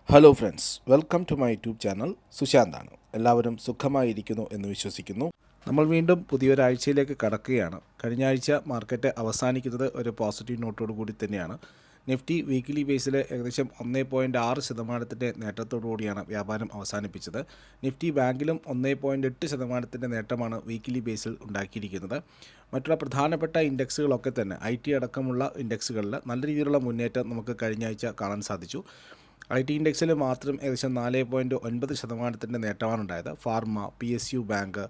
Hello friends, welcome to my YouTube channel. സുശാന്താണ്. എല്ലാവരും സുഖമായിരിക്കുന്നു എന്ന് വിശ്വസിക്കുന്നു. നമ്മൾ വീണ്ടും പുതിയൊരാഴ്ചയിലേക്ക് കടക്കുകയാണ്. കഴിഞ്ഞ ആഴ്ച മാർക്കറ്റ് അവസാനിക്കുന്നത് ഒരു പോസിറ്റീവ് നോട്ടോടു കൂടി തന്നെയാണ്. നിഫ്റ്റി വീക്കിലി ബേസിൽ ഏകദേശം 1.6% നേട്ടത്തോടു കൂടിയാണ് വ്യാപാരം അവസാനിപ്പിച്ചത്. നിഫ്റ്റി ബാങ്കിലും 1.8% നേട്ടമാണ് വീക്കിലി ബേസിൽ ഉണ്ടാക്കിയിരിക്കുന്നത്. മറ്റുള്ള പ്രധാനപ്പെട്ട ഇൻഡെക്സുകളൊക്കെ തന്നെ IT അടക്കമുള്ള ഇൻഡെക്സുകളിൽ നല്ല രീതിയിലുള്ള മുന്നേറ്റം നമുക്ക് കഴിഞ്ഞ ആഴ്ച കാണാൻ സാധിച്ചു. IT ഇൻഡെക്സിൽ മാത്രം ഏകദേശം 4.9% നേട്ടമാണ് ഉണ്ടായത്. Pharma, PSU bank,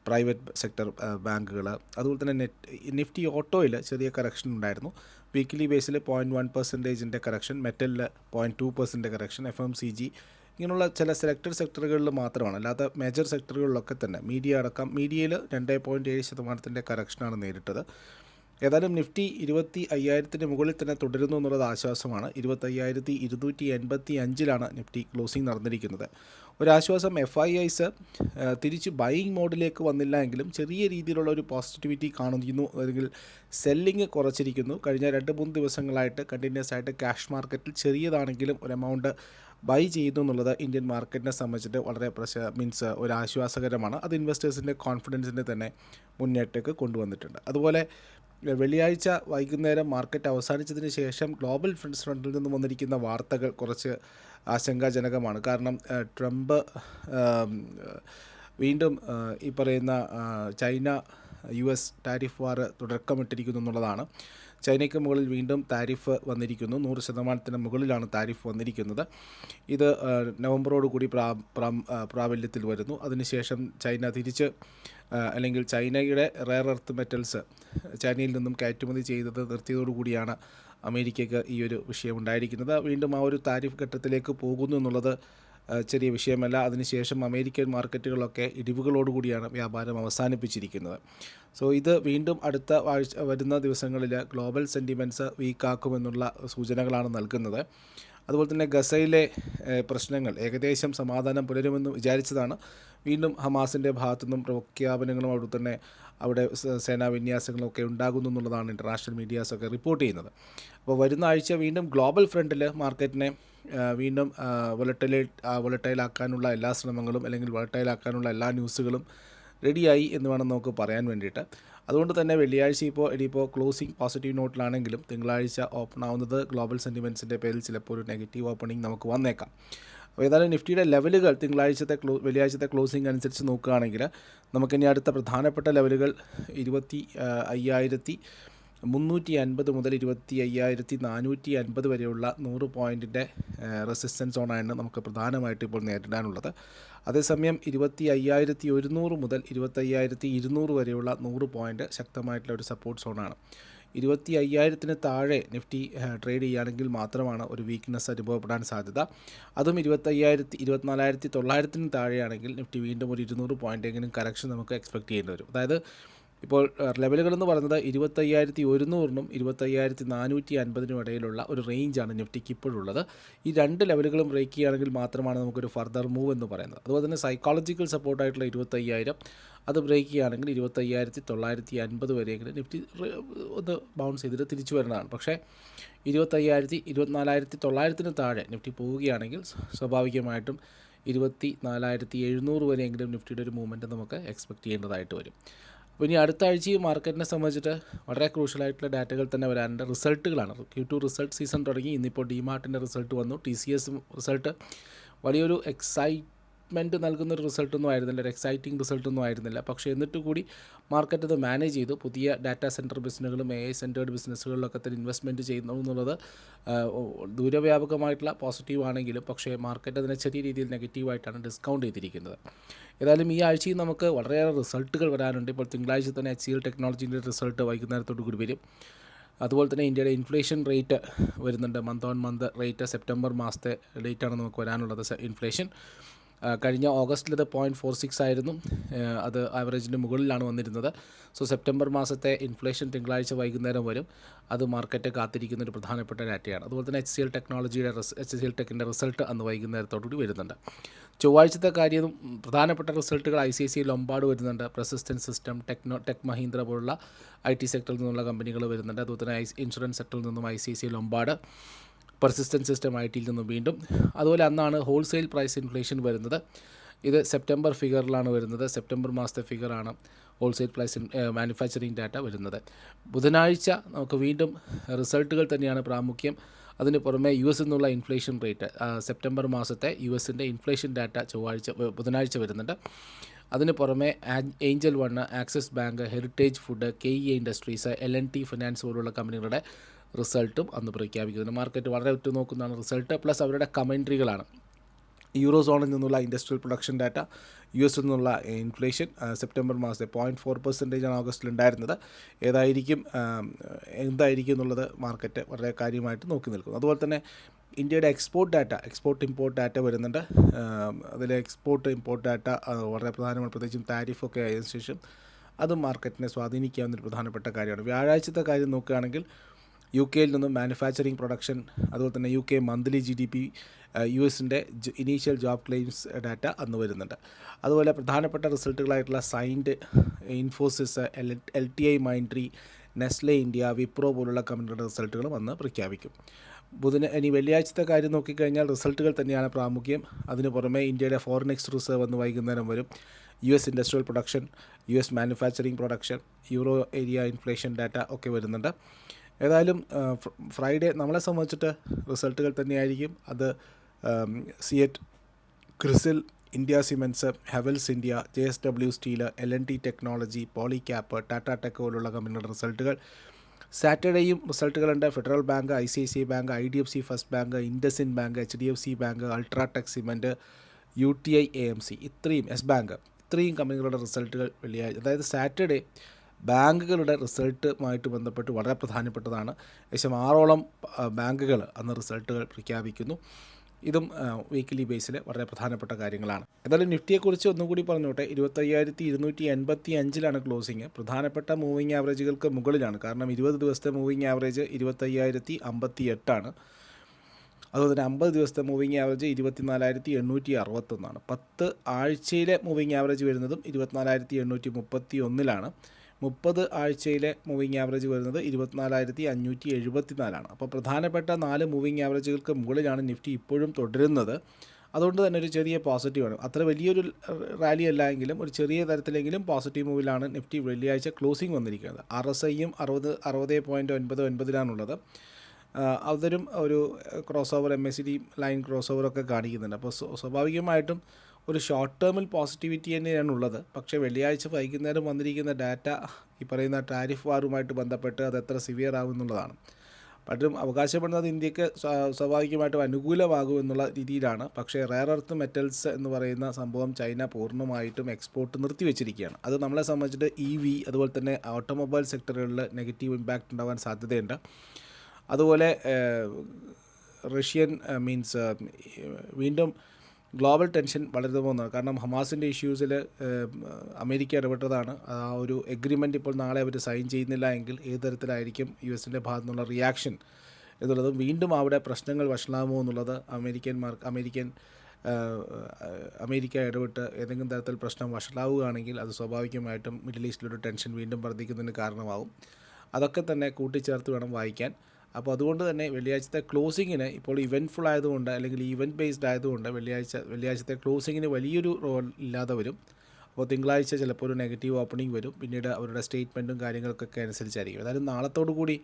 private sector ബാങ്കുകൾ, അതുപോലെ തന്നെ നിഫ്റ്റി ഓട്ടോയിൽ ചെറിയ കറക്ഷൻ ഉണ്ടായിരുന്നു. വീക്കിലി ബേസിൽ 0.1% കറക്ഷൻ, മെറ്റലിൽ 0.2% കറക്ഷൻ, FMCG ഇങ്ങനെയുള്ള ചില സെലക്റ്റഡ് സെക്ടറുകളിൽ മാത്രമാണ്. അല്ലാത്ത മേജർ സെക്ടറുകളിലൊക്കെ തന്നെ മീഡിയയിൽ 2.7% കറക്ഷനാണ് നേരിട്ടത്. ഏതായാലും നിഫ്റ്റി 25,000 മുകളിൽ തന്നെ തുടരുന്നു എന്നുള്ളത് ആശ്വാസമാണ്. 25,285 നിഫ്റ്റി ക്ലോസിംഗ് നടന്നിരിക്കുന്നത്. ഒരാശ്വാസം, FIIs തിരിച്ച് ബൈയിങ് മോഡിലേക്ക് വന്നില്ല എങ്കിലും ചെറിയ രീതിയിലുള്ള ഒരു പോസിറ്റിവിറ്റി കാണുന്നു, അല്ലെങ്കിൽ സെല്ലിങ് കുറച്ചിരിക്കുന്നു. കഴിഞ്ഞ 2-3 ദിവസങ്ങളായിട്ട് കണ്ടിന്യൂസ് ആയിട്ട് ക്യാഷ് മാർക്കറ്റിൽ ചെറിയതാണെങ്കിലും ഒരു എമൗണ്ട് ബൈ ചെയ്യുന്നു എന്നുള്ളത് ഇന്ത്യൻ മാർക്കറ്റിനെ സംബന്ധിച്ചിട്ട് വളരെ ഒരു ആശ്വാസകരമാണ്. അത് ഇൻവെസ്റ്റേഴ്സിൻ്റെ കോൺഫിഡൻസിനെ തന്നെ മുന്നേറ്റേക്ക് കൊണ്ടുവന്നിട്ടുണ്ട്. അതുപോലെ വെള്ളിയാഴ്ച വൈകുന്നേരം മാർക്കറ്റ് അവസാനിച്ചതിന് ശേഷം ഗ്ലോബൽ ഫ്രണ്ടിൽ നിന്നും വന്നിരിക്കുന്ന വാർത്തകൾ കുറച്ച് ആശങ്കാജനകമാണ്. കാരണം ട്രംപ് വീണ്ടും ഈ പറയുന്ന ചൈന US ടാരിഫ് വാർ തുടക്കമിട്ടിരിക്കുന്നു എന്നുള്ളതാണ്. ചൈനയ്ക്ക് മുകളിൽ വീണ്ടും താരിഫ് വന്നിരിക്കുന്നു. 100% മുകളിലാണ് താരിഫ് വന്നിരിക്കുന്നത്. ഇത് നവംബറോടുകൂടി പ്രാബല്യത്തിൽ വരുന്നു. അതിനുശേഷം ചൈന തിരിച്ച് അല്ലെങ്കിൽ ചൈനയുടെ റെയർ എർത്ത് മെറ്റൽസ് ചൈനയിൽ നിന്നും കയറ്റുമതി ചെയ്തത് നിർത്തിയതോടുകൂടിയാണ് അമേരിക്കയ്ക്ക് ഈ ഒരു വിഷയം ഉണ്ടായിരിക്കുന്നത്. വീണ്ടും ആ ഒരു താരിഫ് ഘട്ടത്തിലേക്ക് പോകുന്നു എന്നുള്ളത് ചെറിയ വിഷയമല്ല. അതിനുശേഷം അമേരിക്കൻ മാർക്കറ്റുകളൊക്കെ ഇടിവുകളോടുകൂടിയാണ് വ്യാപാരം അവസാനിപ്പിച്ചിരിക്കുന്നത്. സോ ഇത് വീണ്ടും അടുത്ത വരുന്ന ദിവസങ്ങളിൽ ഗ്ലോബൽ സെൻറ്റിമെൻറ്റ്സ് വീക്കാക്കുമെന്നുള്ള സൂചനകളാണ് നൽകുന്നത്. അതുപോലെ തന്നെ ഗസയിലെ പ്രശ്നങ്ങൾ ഏകദേശം സമാധാനം പുലരുമെന്ന് വിചാരിച്ചതാണ്. വീണ്ടും ഹമാസിൻ്റെ ഭാഗത്തുനിന്നും പ്രഖ്യാപനങ്ങളും അവിടെ സേനാ വിന്യാസങ്ങളൊക്കെ ഉണ്ടാകുന്നു എന്നുള്ളതാണ് ഇൻ്റർനാഷണൽ മീഡിയാസൊക്കെ റിപ്പോർട്ട് ചെയ്യുന്നത്. അപ്പോൾ വരുന്ന ആഴ്ച വീണ്ടും ഗ്ലോബൽ ഫ്രണ്ടിൽ മാർക്കറ്റിനെ വീണ്ടും വോളറ്റൈലാക്കാനുള്ള എല്ലാ ശ്രമങ്ങളും, അല്ലെങ്കിൽ വോളറ്റൈലാക്കാനുള്ള എല്ലാ ന്യൂസുകളും റെഡിയായി എന്ന് വേണം നമുക്ക് പറയാൻ വേണ്ടിയിട്ട്. അതുകൊണ്ട് തന്നെ വെള്ളിയാഴ്ച ഇനിയിപ്പോൾ ക്ലോസിംഗ് പോസിറ്റീവ് നോട്ടിലാണെങ്കിലും തിങ്കളാഴ്ച ഓപ്പൺ ആവുന്നത് ഗ്ലോബൽ സെൻറ്റിമെൻറ്റ്സിൻ്റെ പേരിൽ ചിലപ്പോൾ ഒരു നെഗറ്റീവ് ഓപ്പണിംഗ് നമുക്ക് വന്നേക്കാം. അപ്പോൾ ഏതായാലും നിഫ്റ്റിയുടെ ലെവലുകൾ വെള്ളിയാഴ്ചത്തെ ക്ലോസിംഗ് അനുസരിച്ച് നോക്കുകയാണെങ്കിൽ നമുക്കിനി അടുത്ത പ്രധാനപ്പെട്ട ലെവലുകൾ 25,350 മുതൽ 25,450 വരെയുള്ള 100 പോയിൻറ്റിൻ്റെ റെസിസ്റ്റൻസ് സോണാണ് നമുക്ക് പ്രധാനമായിട്ട് ഇപ്പോൾ നേരിടാനുള്ളത്. അതേസമയം 25,100 മുതൽ 25,200 വരെയുള്ള 100 പോയിൻറ്റ് ശക്തമായിട്ടുള്ള ഒരു സപ്പോർട്ട് സോണാണ്. 25,000 താഴെ നിഫ്റ്റി ട്രേഡ് ചെയ്യുകയാണെങ്കിൽ മാത്രമാണ് ഒരു വീക്ക്നെസ് അനുഭവപ്പെടാൻ സാധ്യത. അതും 24,900 താഴെയാണെങ്കിൽ നിഫ്റ്റി വീണ്ടും ഒരു 200 പോയിൻറ്റെങ്കിലും കറക്ഷൻ നമുക്ക് എക്സ്പെക്റ്റ് ചെയ്യേണ്ടി വരും. അതായത് ഇപ്പോൾ ലെവലുകളെന്ന് പറയുന്നത് 25,100-നും 25,450 ഇടയിലുള്ള ഒരു റേഞ്ചാണ് നിഫ്റ്റിക്ക് ഇപ്പോഴുള്ളത്. ഈ രണ്ട് ലെവലുകളും ബ്രേക്ക് ചെയ്യുകയാണെങ്കിൽ മാത്രമാണ് നമുക്കൊരു ഫർദർ മൂവ് എന്ന് പറയുന്നത്. അതുപോലെ തന്നെ സൈക്കോളജിക്കൽ സപ്പോർട്ടായിട്ടുള്ള 25,000 അത് ബ്രേക്ക് ചെയ്യുകയാണെങ്കിൽ 25,950 വരെയെങ്കിലും നിഫ്റ്റി ഒന്ന് ബൗൺസ് ചെയ്തിട്ട് തിരിച്ചു വരുന്നതാണ്. പക്ഷേ 24,900 താഴെ നിഫ്റ്റി പോവുകയാണെങ്കിൽ സ്വാഭാവികമായിട്ടും 24,700 വരെയെങ്കിലും നിഫ്റ്റിയുടെ ഒരു മൂവ്മെൻറ്റ് നമുക്ക് എക്സ്പെക്റ്റ് ചെയ്യേണ്ടതായിട്ട് വരും. അപ്പോൾ ഇനി അടുത്ത ആഴ്ചയും മാർക്കറ്റിനെ സംബന്ധിച്ചിട്ട് വളരെ ക്രൂഷ്യലായിട്ടുള്ള ഡാറ്റകൾ തന്നെ വരാനുണ്ട്. റിസൾട്ടുകളാണ്. Q2 റിസൾട്ട് സീസൺ തുടങ്ങി. ഇന്നിപ്പോൾ ഡിമാർട്ടിൻ്റെ റിസൾട്ട് വന്നു. TCS റിസൾട്ട് വലിയൊരു എക്സൈറ്റ്മെൻറ്റ് നൽകുന്നൊരു റിസൾട്ടൊന്നും ആയിരുന്നില്ല, ഒരു എക്സൈറ്റിംഗ് റിസൾട്ടൊന്നും ആയിരുന്നില്ല. പക്ഷേ എന്നിട്ട് കൂടി മാർക്കറ്റ് അത് മാനേജ് ചെയ്തു. പുതിയ ഡാറ്റാ സെൻറ്റർ ബിസിനസ്സുകളും AI സെൻറ്റേർഡ് ബിസിനസ്സുകളിലൊക്കെ തന്നെ ഇൻവെസ്റ്റ്മെൻറ്റ് ചെയ്യുന്നു എന്നുള്ളത് ദൂരവ്യാപകമായിട്ടുള്ള പോസിറ്റീവ് ആണെങ്കിലും പക്ഷേ മാർക്കറ്റ് അതിനെ ചെറിയ രീതിയിൽ നെഗറ്റീവായിട്ടാണ് ഡിസ്കൗണ്ട് ചെയ്തിരിക്കുന്നത്. ഏതായാലും ഈ ആഴ്ചയും നമുക്ക് വളരെയേറെ റിസൾട്ടുകൾ വരാനുണ്ട്. ഇപ്പോൾ തിങ്കളാഴ്ച തന്നെ HCL ടെക്നോളജീൻ്റെ റിസൾട്ട് വൈകുന്നേരത്തോടു കൂടി വരും. അതുപോലെ തന്നെ ഇന്ത്യയുടെ ഇൻഫ്ലേഷൻ റേറ്റ് വരുന്നുണ്ട്. Month on month rate September മാസത്തെ ഡേറ്റാണ് നമുക്ക് വരാനുള്ളത്. ഇൻഫ്ലേഷൻ കഴിഞ്ഞ ഓഗസ്റ്റിൽ ഇത് 0.46 ആയിരുന്നു. അത് ആവറേജിൻ്റെ മുകളിലാണ് വന്നിരുന്നത്. സോ സെപ്റ്റംബർ മാസത്തെ ഇൻഫ്ലേഷൻ തിങ്കളാഴ്ച വൈകുന്നേരം വരും. അത് മാർക്കറ്റ് കാത്തിരിക്കുന്ന ഒരു പ്രധാനപ്പെട്ട ഡാറ്റയാണ്. അതുപോലെ തന്നെ HCL ടെക്കിൻ്റെ റിസൾട്ട് അന്ന് വൈകുന്നേരത്തോടുകൂടി വരുന്നുണ്ട്. ചൊവ്വാഴ്ചത്തെ കാര്യം പ്രധാനപ്പെട്ട റിസൾട്ടുകൾ ICICI ലൊംബാർഡ് വരുന്നുണ്ട്. പെർസിസ്റ്റൻറ്റ് സിസ്റ്റം, ടെക് മഹീന്ദ്ര പോലുള്ള IT സെക്ടറിൽ നിന്നുള്ള കമ്പനികൾ വരുന്നുണ്ട്. അതുപോലെ തന്നെ ഇൻഷുറൻസ് സെക്ടറിൽ നിന്നും ICICI Lombard, persistent system I ടിയിൽ നിന്നും വീണ്ടും. അതുപോലെ അന്നാണ് ഹോൾസെയിൽ പ്രൈസ് ഇൻഫ്ലേഷൻ വരുന്നത്. ഇത് സെപ്റ്റംബർ ഫിഗറിലാണ് വരുന്നത്. സെപ്റ്റംബർ മാസത്തെ ഫിഗറാണ് ഹോൾസെയിൽ പ്രൈസ് മാനുഫാക്ചറിങ് ഡാറ്റ വരുന്നത്. ബുധനാഴ്ച നമുക്ക് വീണ്ടും റിസൾട്ടുകൾ തന്നെയാണ് പ്രാമുഖ്യം. അതിന് പുറമെ യു എസ് നിന്നുള്ള ഇൻഫ്ലേഷൻ റേറ്റ്, സെപ്റ്റംബർ മാസത്തെ യു എസിൻ്റെ ഇൻഫ്ലേഷൻ ഡാറ്റ ബുധനാഴ്ച വരുന്നുണ്ട്. അതിന് പുറമെ Angel one, axis bank, heritage food, KEA industries, LNT finance പോലുള്ള കമ്പനികളുടെ റിസൾട്ടും അന്ന് പ്രഖ്യാപിക്കുന്നുണ്ട്. മാർക്കറ്റ് വളരെ ഉറ്റുനോക്കുന്നതാണ് റിസൾട്ട്, പ്ലസ് അവരുടെ കമൻട്രികളാണ്. യൂറോ സോണിൽ നിന്നുള്ള ഇൻഡസ്ട്രിയൽ പ്രൊഡക്ഷൻ ഡാറ്റ, യു എസിൽ നിന്നുള്ള ഇൻഫ്ലേഷൻ സെപ്റ്റംബർ മാസത്തെ 0.4% ഓഗസ്റ്റിൽ ഉണ്ടായിരുന്നത്. എന്തായിരിക്കും എന്നുള്ളത് മാർക്കറ്റ് വളരെ കാര്യമായിട്ട് നോക്കി നിൽക്കുന്നു. അതുപോലെ തന്നെ ഇന്ത്യയുടെ എക്സ്പോർട്ട് ഇമ്പോർട്ട് ഡാറ്റ വരുന്നുണ്ട്. അതിൽ എക്സ്പോർട്ട് ഇമ്പോർട്ട് ഡാറ്റ വളരെ പ്രധാനമാണ്. പ്രത്യേകിച്ചും താരിഫൊക്കെ ആയതിനു ശേഷം അതും മാർക്കറ്റിനെ സ്വാധീനിക്കാവുന്നൊരു പ്രധാനപ്പെട്ട കാര്യമാണ്. വ്യാഴാഴ്ചത്തെ കാര്യം നോക്കുകയാണെങ്കിൽ യു കെയിൽ നിന്നും മാനുഫാക്ചറിങ് പ്രൊഡക്ഷൻ, അതുപോലെ തന്നെ UK മന്ത്ലി GDP, യു എസിൻ്റെ ഇനീഷ്യൽ ജോബ് ക്ലെയിംസ് ഡാറ്റ അന്ന് വരുന്നുണ്ട്. അതുപോലെ പ്രധാനപ്പെട്ട റിസൾട്ടുകളായിട്ടുള്ള Cyient, Infosys, LTI Mindtree, Nestle India, Wipro പോലുള്ള കമ്പനികളുടെ റിസൾട്ടുകളും അന്ന് പ്രഖ്യാപിക്കും. ഇനി വെള്ളിയാഴ്ചത്തെ കാര്യം നോക്കിക്കഴിഞ്ഞാൽ റിസൾട്ടുകൾ തന്നെയാണ് പ്രാമുഖ്യം. അതിന് പുറമെ ഇന്ത്യയുടെ ഫോറിൻ റിസർവ് അന്ന് വൈകുന്നേരം വരും. US industrial production, US manufacturing production, euro area inflation data ഒക്കെ വരുന്നുണ്ട്. ഏതായാലും ഫ്രൈഡേ നമ്മളെ സംബന്ധിച്ചിട്ട് റിസൾട്ടുകൾ തന്നെയായിരിക്കും. അത് Ceat, Crisil, India Cements, Havells India, JSW steel, LNT technology, Polycab, Tata Tech പോലുള്ള കമ്പനികളുടെ റിസൾട്ടുകൾ. സാറ്റർഡേയും റിസൾട്ടുകളുണ്ട്. Federal bank, ICICI bank, IDFC first bank, IndusInd bank, HDFC bank, UltraTech cement, UTI AMC, yes bank, ഇത്രയും കമ്പനികളുടെ റിസൾട്ടുകൾ വെള്ളിയാഴ്ച, അതായത് സാറ്റർഡേ ബാങ്കുകളുടെ റിസൾട്ടുമായിട്ട് ബന്ധപ്പെട്ട് വളരെ പ്രധാനപ്പെട്ടതാണ്. ഏകദേശം 6ഓളം ബാങ്കുകൾ അന്ന് റിസൾട്ടുകൾ പ്രഖ്യാപിക്കുന്നു. ഇതും വീക്കിലി ബേസിൽ വളരെ പ്രധാനപ്പെട്ട കാര്യങ്ങളാണ്. എന്തായാലും നിഫ്റ്റിയെക്കുറിച്ച് ഒന്നുകൂടി പറഞ്ഞോട്ടെ. 25,255 ക്ലോസിങ്. പ്രധാനപ്പെട്ട മൂവിങ് ആവറേജുകൾക്ക് മുകളിലാണ്. കാരണം 20 ദിവസത്തെ മൂവിങ് ആവറേജ് 25,058. അതുപോലെ തന്നെ 50 ദിവസത്തെ മൂവിങ് ആവറേജ് 24,861. 10 ആഴ്ചയിലെ മൂവിങ് ആവറേജ് വരുന്നതും 24,831. 30 ആഴ്ചയിലെ മൂവിങ് ആവറേജ് വരുന്നത് 24,574. അപ്പോൾ പ്രധാനപ്പെട്ട 4 മൂവിങ് ആവറേജുകൾക്ക് മുകളിലാണ് നിഫ്റ്റി ഇപ്പോഴും തുടരുന്നത്. അതുകൊണ്ട് തന്നെ ഒരു ചെറിയ പോസിറ്റീവാണ്. അത്ര വലിയൊരു റാലി അല്ല എങ്കിലും ഒരു ചെറിയ തരത്തിലെങ്കിലും പോസിറ്റീവ് മൂവിലാണ് നിഫ്റ്റി വെള്ളിയാഴ്ച ക്ലോസിംഗ് വന്നിരിക്കുന്നത്. RSIയും 60.99 അതൊരു cross over, MACD line cross ഓവറൊക്കെ കാണിക്കുന്നുണ്ട്. അപ്പോൾ സ്വാഭാവികമായിട്ടും ഒരു ഷോർട്ട് ടേമിൽ പോസിറ്റിവിറ്റി തന്നെയാണ് ഉള്ളത്. പക്ഷേ വെള്ളിയാഴ്ച വൈകുന്നേരം വന്നിരിക്കുന്ന ഡാറ്റ ഈ പറയുന്ന ടാരിഫ് വാറുമായിട്ട് ബന്ധപ്പെട്ട് അത് എത്ര സിവിയർ ആകും എന്നുള്ളതാണ്. പലരും അവകാശപ്പെടുന്നത് ഇന്ത്യക്ക് സ്വാഭാവികമായിട്ടും അനുകൂലമാകും എന്നുള്ള രീതിയിലാണ്. പക്ഷേ റെയർ എർത്ത് മെറ്റൽസ് എന്ന് പറയുന്ന സംഭവം ചൈന പൂർണ്ണമായിട്ടും എക്സ്പോർട്ട് നിർത്തിവെച്ചിരിക്കുകയാണ്. അത് നമ്മളെ സംബന്ധിച്ചിട്ട് EV അതുപോലെ തന്നെ ഓട്ടോമൊബൈൽ സെക്ടറുകളിൽ നെഗറ്റീവ് ഇമ്പാക്റ്റ് ഉണ്ടാകാൻ സാധ്യതയുണ്ട്. അതുപോലെ വീണ്ടും ഗ്ലോബൽ ടെൻഷൻ വളരുന്നു പോകുന്നതാണ്. കാരണം ഹമാസിൻ്റെ ഇഷ്യൂസിൽ അമേരിക്ക ഇടപെട്ടതാണ്. ആ ഒരു എഗ്രിമെൻറ്റ് ഇപ്പോൾ നാളെ അവർ സൈൻ ചെയ്യുന്നില്ല എങ്കിൽ ഏത് തരത്തിലായിരിക്കും US-ൻ്റെ ഭാഗത്തു നിന്നുള്ള റിയാക്ഷൻ എന്നുള്ളതും, വീണ്ടും അവിടെ പ്രശ്നങ്ങൾ വഷളാകുമോ എന്നുള്ളത്, അമേരിക്ക ഇടപെട്ട് ഏതെങ്കിലും തരത്തിൽ പ്രശ്നം വഷളാവുകയാണെങ്കിൽ അത് സ്വാഭാവികമായിട്ടും മിഡിൽ ഈസ്റ്റിലൊരു ടെൻഷൻ വീണ്ടും വർദ്ധിക്കുന്നതിന് കാരണമാകും. അതൊക്കെ തന്നെ കൂട്ടിച്ചേർത്ത് വേണം വായിക്കാൻ. അപ്പോൾ അതുകൊണ്ട് തന്നെ വെള്ളിയാഴ്ചത്തെ ക്ലോസിങ്ങിന് ഇപ്പോൾ ഇവൻറ്റ്ഫുൾ ആയതുകൊണ്ട്, അല്ലെങ്കിൽ ഈവൻറ്റ് ബേസ്ഡ് ആയതുകൊണ്ട് വെള്ളിയാഴ്ചത്തെ ക്ലോസിങ്ങിന് വലിയൊരു റോൾ ഇല്ലാതെ വരും. അപ്പോൾ തിങ്കളാഴ്ച ചിലപ്പോൾ ഒരു നെഗറ്റീവ് ഓപ്പണിംഗ് വരും. പിന്നീട് അവരുടെ സ്റ്റേറ്റ്മെൻറ്റും കാര്യങ്ങൾക്കൊക്കെ അനുസരിച്ചായിരിക്കും. അതായത് നാളത്തോടു കൂടി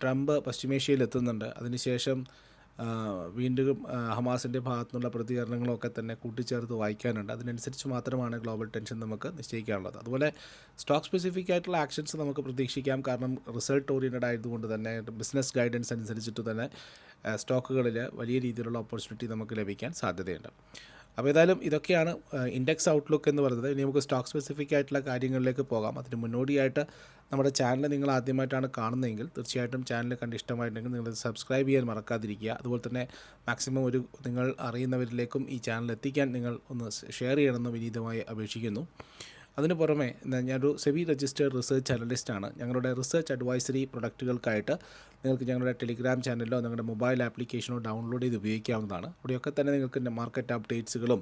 ട്രംപ് പശ്ചിമേഷ്യയിൽ എത്തുന്നുണ്ട്. അതിനുശേഷം വീണ്ടും ഹമാസിൻ്റെ ഭാഗത്തുനിന്നുള്ള പ്രതികരണങ്ങളൊക്കെ തന്നെ കൂട്ടിച്ചേർത്ത് വായിക്കാനുണ്ട്. അതിനനുസരിച്ച് മാത്രമാണ് ഗ്ലോബൽ ടെൻഷൻ നമുക്ക് നിശ്ചയിക്കാനുള്ളത്. അതുപോലെ സ്റ്റോക്ക് സ്പെസിഫിക് ആയിട്ടുള്ള ആക്ഷൻസ് നമുക്ക് പ്രതീക്ഷിക്കാം. കാരണം റിസൾട്ട് ഓറിയൻറ്റഡ് ആയതുകൊണ്ട് തന്നെ ബിസിനസ് ഗൈഡൻസ് അനുസരിച്ചിട്ട് തന്നെ സ്റ്റോക്കുകളിൽ വലിയ രീതിയിലുള്ള ഓപ്പർച്യൂണിറ്റി നമുക്ക് ലഭിക്കാൻ സാധ്യതയുണ്ട്. അപ്പോൾ ഏതായാലും ഇതൊക്കെയാണ് ഇൻഡെക്സ് ഔട്ട്ലുക്ക് എന്ന് പറയുന്നത്. ഇനി നമുക്ക് സ്റ്റോക്ക് സ്പെസിഫിക് ആയിട്ടുള്ള കാര്യങ്ങളിലേക്ക് പോകാം. അതിന് മുന്നോടിയായിട്ട് നമ്മുടെ ചാനൽ നിങ്ങൾ ആദ്യമായിട്ടാണ് കാണുന്നതെങ്കിൽ തീർച്ചയായിട്ടും ചാനൽ കണ്ട് ഇഷ്ടമായിട്ടുണ്ടെങ്കിൽ നിങ്ങൾ സബ്സ്ക്രൈബ് ചെയ്യാൻ മറക്കാതിരിക്കുക. അതുപോലെ തന്നെ മാക്സിമം നിങ്ങൾ അറിയുന്നവരിലേക്കും ഈ ചാനൽ എത്തിക്കാൻ നിങ്ങൾ ഒന്ന് ഷെയർ ചെയ്യണമെന്ന് വിനീതമായി അപേക്ഷിക്കുന്നു. അതിന് പുറമെ ഞാനൊരു സെബി രജിസ്റ്റേർഡ് റിസർച്ച് അനലിസ്റ്റാണ്. ഞങ്ങളുടെ റിസർച്ച് അഡ്വൈസറി പ്രൊഡക്റ്റുകൾക്കായിട്ട് നിങ്ങൾക്ക് ഞങ്ങളുടെ ടെലിഗ്രാം ചാനലിലോ നിങ്ങളുടെ മൊബൈൽ ആപ്ലിക്കേഷനോ ഡൗൺലോഡ് ചെയ്ത് ഉപയോഗിക്കാവുന്നതാണ്. അവിടെയൊക്കെ തന്നെ നിങ്ങൾക്ക് മാർക്കറ്റ് അപ്ഡേറ്റ്സുകളും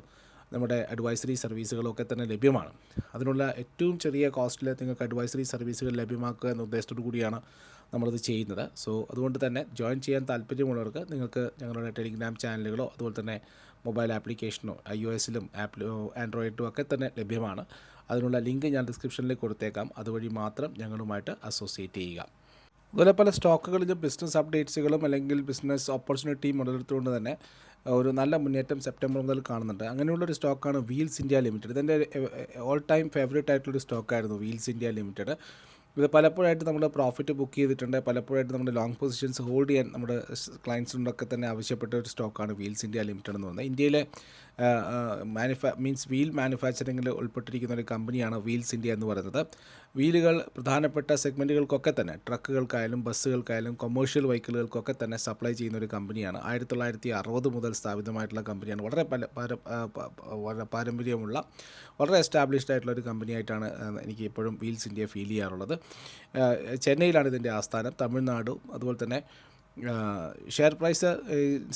നമ്മുടെ അഡ്വൈസറി സർവീസുകളും ഒക്കെ തന്നെ ലഭ്യമാണ്. അതിനുള്ള ഏറ്റവും ചെറിയ കോസ്റ്റിൽ നിങ്ങൾക്ക് അഡ്വൈസറി സർവീസുകൾ ലഭ്യമാക്കുക എന്ന ഉദ്ദേശത്തോടു കൂടിയാണ് നമ്മളിത് ചെയ്യുന്നത്. സോ അതുകൊണ്ട് തന്നെ ജോയിൻ ചെയ്യാൻ താല്പര്യമുള്ളവർക്ക് നിങ്ങൾക്ക് ഞങ്ങളുടെ ടെലിഗ്രാം ചാനലുകളോ അതുപോലെ തന്നെ മൊബൈൽ ആപ്ലിക്കേഷനോ iOS-ലും ആൻഡ്രോയിഡിലും ഒക്കെ തന്നെ ലഭ്യമാണ്. അതിനുള്ള ലിങ്ക് ഞാൻ ഡിസ്ക്രിപ്ഷനിൽ കൊടുത്തേക്കാം. അതുവഴി മാത്രം ഞങ്ങളുമായിട്ട് അസോസിയേറ്റ് ചെയ്യുക. അതുപോലെ പല സ്റ്റോക്കുകളിലും ബിസിനസ് അപ്ഡേറ്റ്സുകളും അല്ലെങ്കിൽ ബിസിനസ് ഓപ്പർച്യൂണിറ്റിയും ഉടലെടുത്തുകൊണ്ട് തന്നെ ഒരു നല്ല മുന്നേറ്റം സെപ്റ്റംബർ മുതൽ കാണുന്നുണ്ട്. അങ്ങനെയുള്ളൊരു സ്റ്റോക്കാണ് വീൽസ് ഇന്ത്യ ലിമിറ്റഡ്. ഇതെൻ്റെ ഓൾ ടൈം ഫേവറേറ്റ് ആയിട്ടുള്ളൊരു സ്റ്റോക്കായിരുന്നു വീൽസ് ഇന്ത്യ ലിമിറ്റഡ്. ഇത് പലപ്പോഴായിട്ട് നമ്മൾ പ്രോഫിറ്റ് ബുക്ക് ചെയ്തിട്ടുണ്ട്. പലപ്പോഴായിട്ട് നമ്മുടെ ലോങ് പൊസിഷൻസ് ഹോൾഡ് ചെയ്യാൻ നമ്മുടെ ക്ലയൻസിനോടൊക്കെ തന്നെ ആവശ്യപ്പെട്ട ഒരു സ്റ്റോക്കാണ് വീൽസ് ഇന്ത്യ ലിമിറ്റഡ് എന്ന് പറയുന്നത്. ഇന്ത്യയിലെ വീൽ മാനുഫാക്ചറിങ്ങിൽ ഉൾപ്പെട്ടിരിക്കുന്ന ഒരു കമ്പനിയാണ് വീൽസ് ഇന്ത്യ എന്ന് പറയുന്നത്. വീലുകൾ പ്രധാനപ്പെട്ട സെഗ്മെൻറ്റുകൾക്കൊക്കെ തന്നെ ട്രക്കുകൾക്കായാലും ബസ്സുകൾക്കായാലും കൊമേഴ്ഷ്യൽ വെഹിക്കിളുകൾക്കൊക്കെ തന്നെ സപ്ലൈ ചെയ്യുന്ന ഒരു കമ്പനിയാണ്. 1960 മുതൽ സ്ഥാപിതമായിട്ടുള്ള കമ്പനിയാണ്. വളരെ പാരമ്പര്യമുള്ള വളരെ എസ്റ്റാബ്ലിഷ്ഡ് ആയിട്ടുള്ള ഒരു കമ്പനിയായിട്ടാണ് എനിക്ക് എപ്പോഴും വീൽസ് ഇന്ത്യ ഫീൽ ചെയ്യാറുള്ളത്. ചെന്നൈയിലാണ് ഇതിൻ്റെ ആസ്ഥാനം. തമിഴ്നാടും അതുപോലെ തന്നെ ഷെയർ പ്രൈസ്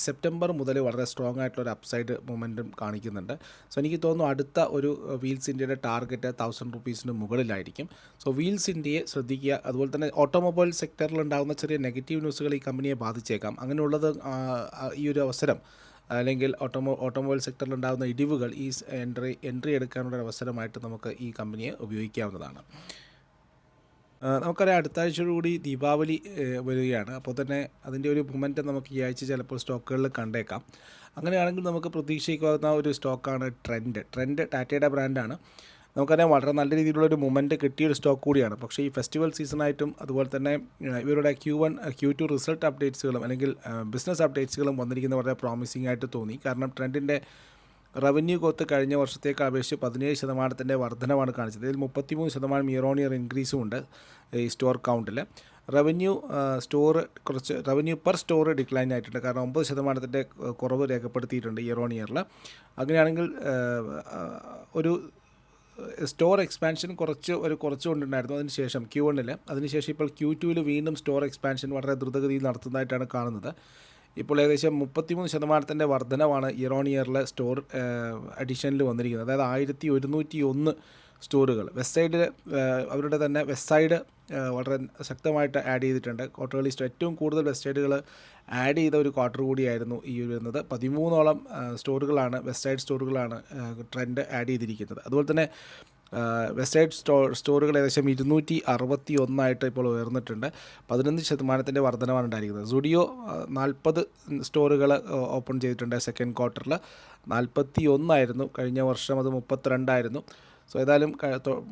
സെപ്റ്റംബർ മുതൽ വളരെ സ്ട്രോങ് ആയിട്ടുള്ളൊരു അപ്സൈഡ് മൊമെൻറ്റം കാണിക്കുന്നുണ്ട്. സോ എനിക്ക് തോന്നുന്നു അടുത്ത ഒരു വീൽസ് ഇന്ത്യയുടെ ടാർഗറ്റ് 1000 റുപ്പീസിന് മുകളിലായിരിക്കും. സോ വീൽസ് ഇന്ത്യയെ ശ്രദ്ധിക്കുക. അതുപോലെ തന്നെ ഓട്ടോമൊബൈൽ സെക്ടറിൽ ഉണ്ടാകുന്ന ചെറിയ നെഗറ്റീവ് ന്യൂസുകൾ ഈ കമ്പനിയെ ബാധിച്ചേക്കാം. അങ്ങനെയുള്ളത് ഈ ഒരു അവസരം അല്ലെങ്കിൽ ഓട്ടോമൊബൈൽ സെക്ടറിൽ ഉണ്ടാകുന്ന ഇടിവുകൾ ഈ എൻട്രി എടുക്കാനുള്ള അവസരമായിട്ട് നമുക്ക് ഈ കമ്പനിയെ ഉപയോഗിക്കാവുന്നതാണ്. നമുക്കറിയാം അടുത്ത ആഴ്ചയോടുകൂടി ദീപാവലി വരികയാണ്. അപ്പോൾ തന്നെ അതിൻ്റെ ഒരു മൊമെൻറ്റം നമുക്ക് ഈ ആഴ്ച ചിലപ്പോൾ സ്റ്റോക്കുകളിൽ കണ്ടേക്കാം. അങ്ങനെയാണെങ്കിൽ നമുക്ക് പ്രതീക്ഷിക്കാവുന്ന ഒരു സ്റ്റോക്കാണ് ട്രെൻഡ് ടാറ്റയുടെ ബ്രാൻഡാണ്. നമുക്കറിയാം വളരെ നല്ല രീതിയിലുള്ളൊരു മൊമെൻറ്റ് കിട്ടിയൊരു സ്റ്റോക്ക് കൂടിയാണ്. പക്ഷേ ഈ ഫെസ്റ്റിവൽ സീസണായിട്ടും അതുപോലെ തന്നെ ഇവരുടെ Q1 Q2 റിസൾട്ട് അപ്ഡേറ്റ്സുകളും അല്ലെങ്കിൽ ബിസിനസ് അപ്ഡേറ്റ്സുകളും വന്നിരിക്കുന്ന വളരെ പ്രോമിസിംഗ് ആയിട്ട് തോന്നി. കാരണം ട്രെൻഡിൻ്റെ റവന്യൂ ഗ്രോത്ത് കഴിഞ്ഞ വർഷത്തേക്ക് അപേക്ഷിച്ച് 17% വർധനമാണ് കാണിച്ചത്. ഇതിൽ 33% ഇയർ ഓൺ ഇയർ ഇൻക്രീസും ഉണ്ട് ഈ സ്റ്റോർ കൗണ്ടിൽ. റവന്യൂ പെർ സ്റ്റോർ ഡിക്ലൈൻ ആയിട്ടുണ്ട്. കാരണം 9% കുറവ് രേഖപ്പെടുത്തിയിട്ടുണ്ട് ഇയർ ഓൺ ഇയറിൽ. അങ്ങനെയാണെങ്കിൽ ഒരു സ്റ്റോർ എക്സ്പാൻഷൻ കുറച്ചുകൊണ്ടുണ്ടായിരുന്നു അതിനുശേഷം Q1-ൽ. അതിനുശേഷം ഇപ്പോൾ Q2-ൽ വീണ്ടും സ്റ്റോർ എക്സ്പാൻഷൻ വളരെ ദ്രുതഗതിയിൽ നടത്തുന്നതായിട്ടാണ് കാണുന്നത്. ഇപ്പോൾ ഏകദേശം 33% വർധനവാണ് ഇയർ ഓൺ ഇയറിൽ സ്റ്റോർ അഡീഷനിൽ വന്നിരിക്കുന്നത്. അതായത് 1101 സ്റ്റോറുകൾ അവരുടെ തന്നെ വെസ്റ്റ് സൈഡ് വളരെ ശക്തമായിട്ട് ആഡ് ചെയ്തിട്ടുണ്ട്. ക്വാർട്ടർലി ഏറ്റവും കൂടുതൽ വെസ്റ്റ് സൈഡുകൾ ആഡ് ചെയ്ത ഒരു ക്വാർട്ടർ കൂടിയായിരുന്നു ഈ വരുന്നത്. 13ഓളം വെസ്റ്റ് സൈഡ് സ്റ്റോറുകളാണ് ട്രെൻഡ് ആഡ് ചെയ്തിരിക്കുന്നത്. അതുപോലെ തന്നെ വെസ്റ്റ് സൈഡ് സ്റ്റോറുകൾ ഏകദേശം 261 ഇപ്പോൾ ഉയർന്നിട്ടുണ്ട്. 15% വർധനമാണ് ഉണ്ടായിരിക്കുന്നത്. സുഡിയോ 40 സ്റ്റോറുകൾ ഓപ്പൺ ചെയ്തിട്ടുണ്ട് സെക്കൻഡ് ക്വാർട്ടറിൽ. 41 കഴിഞ്ഞ വർഷം അത് 32. സോ ഏതായാലും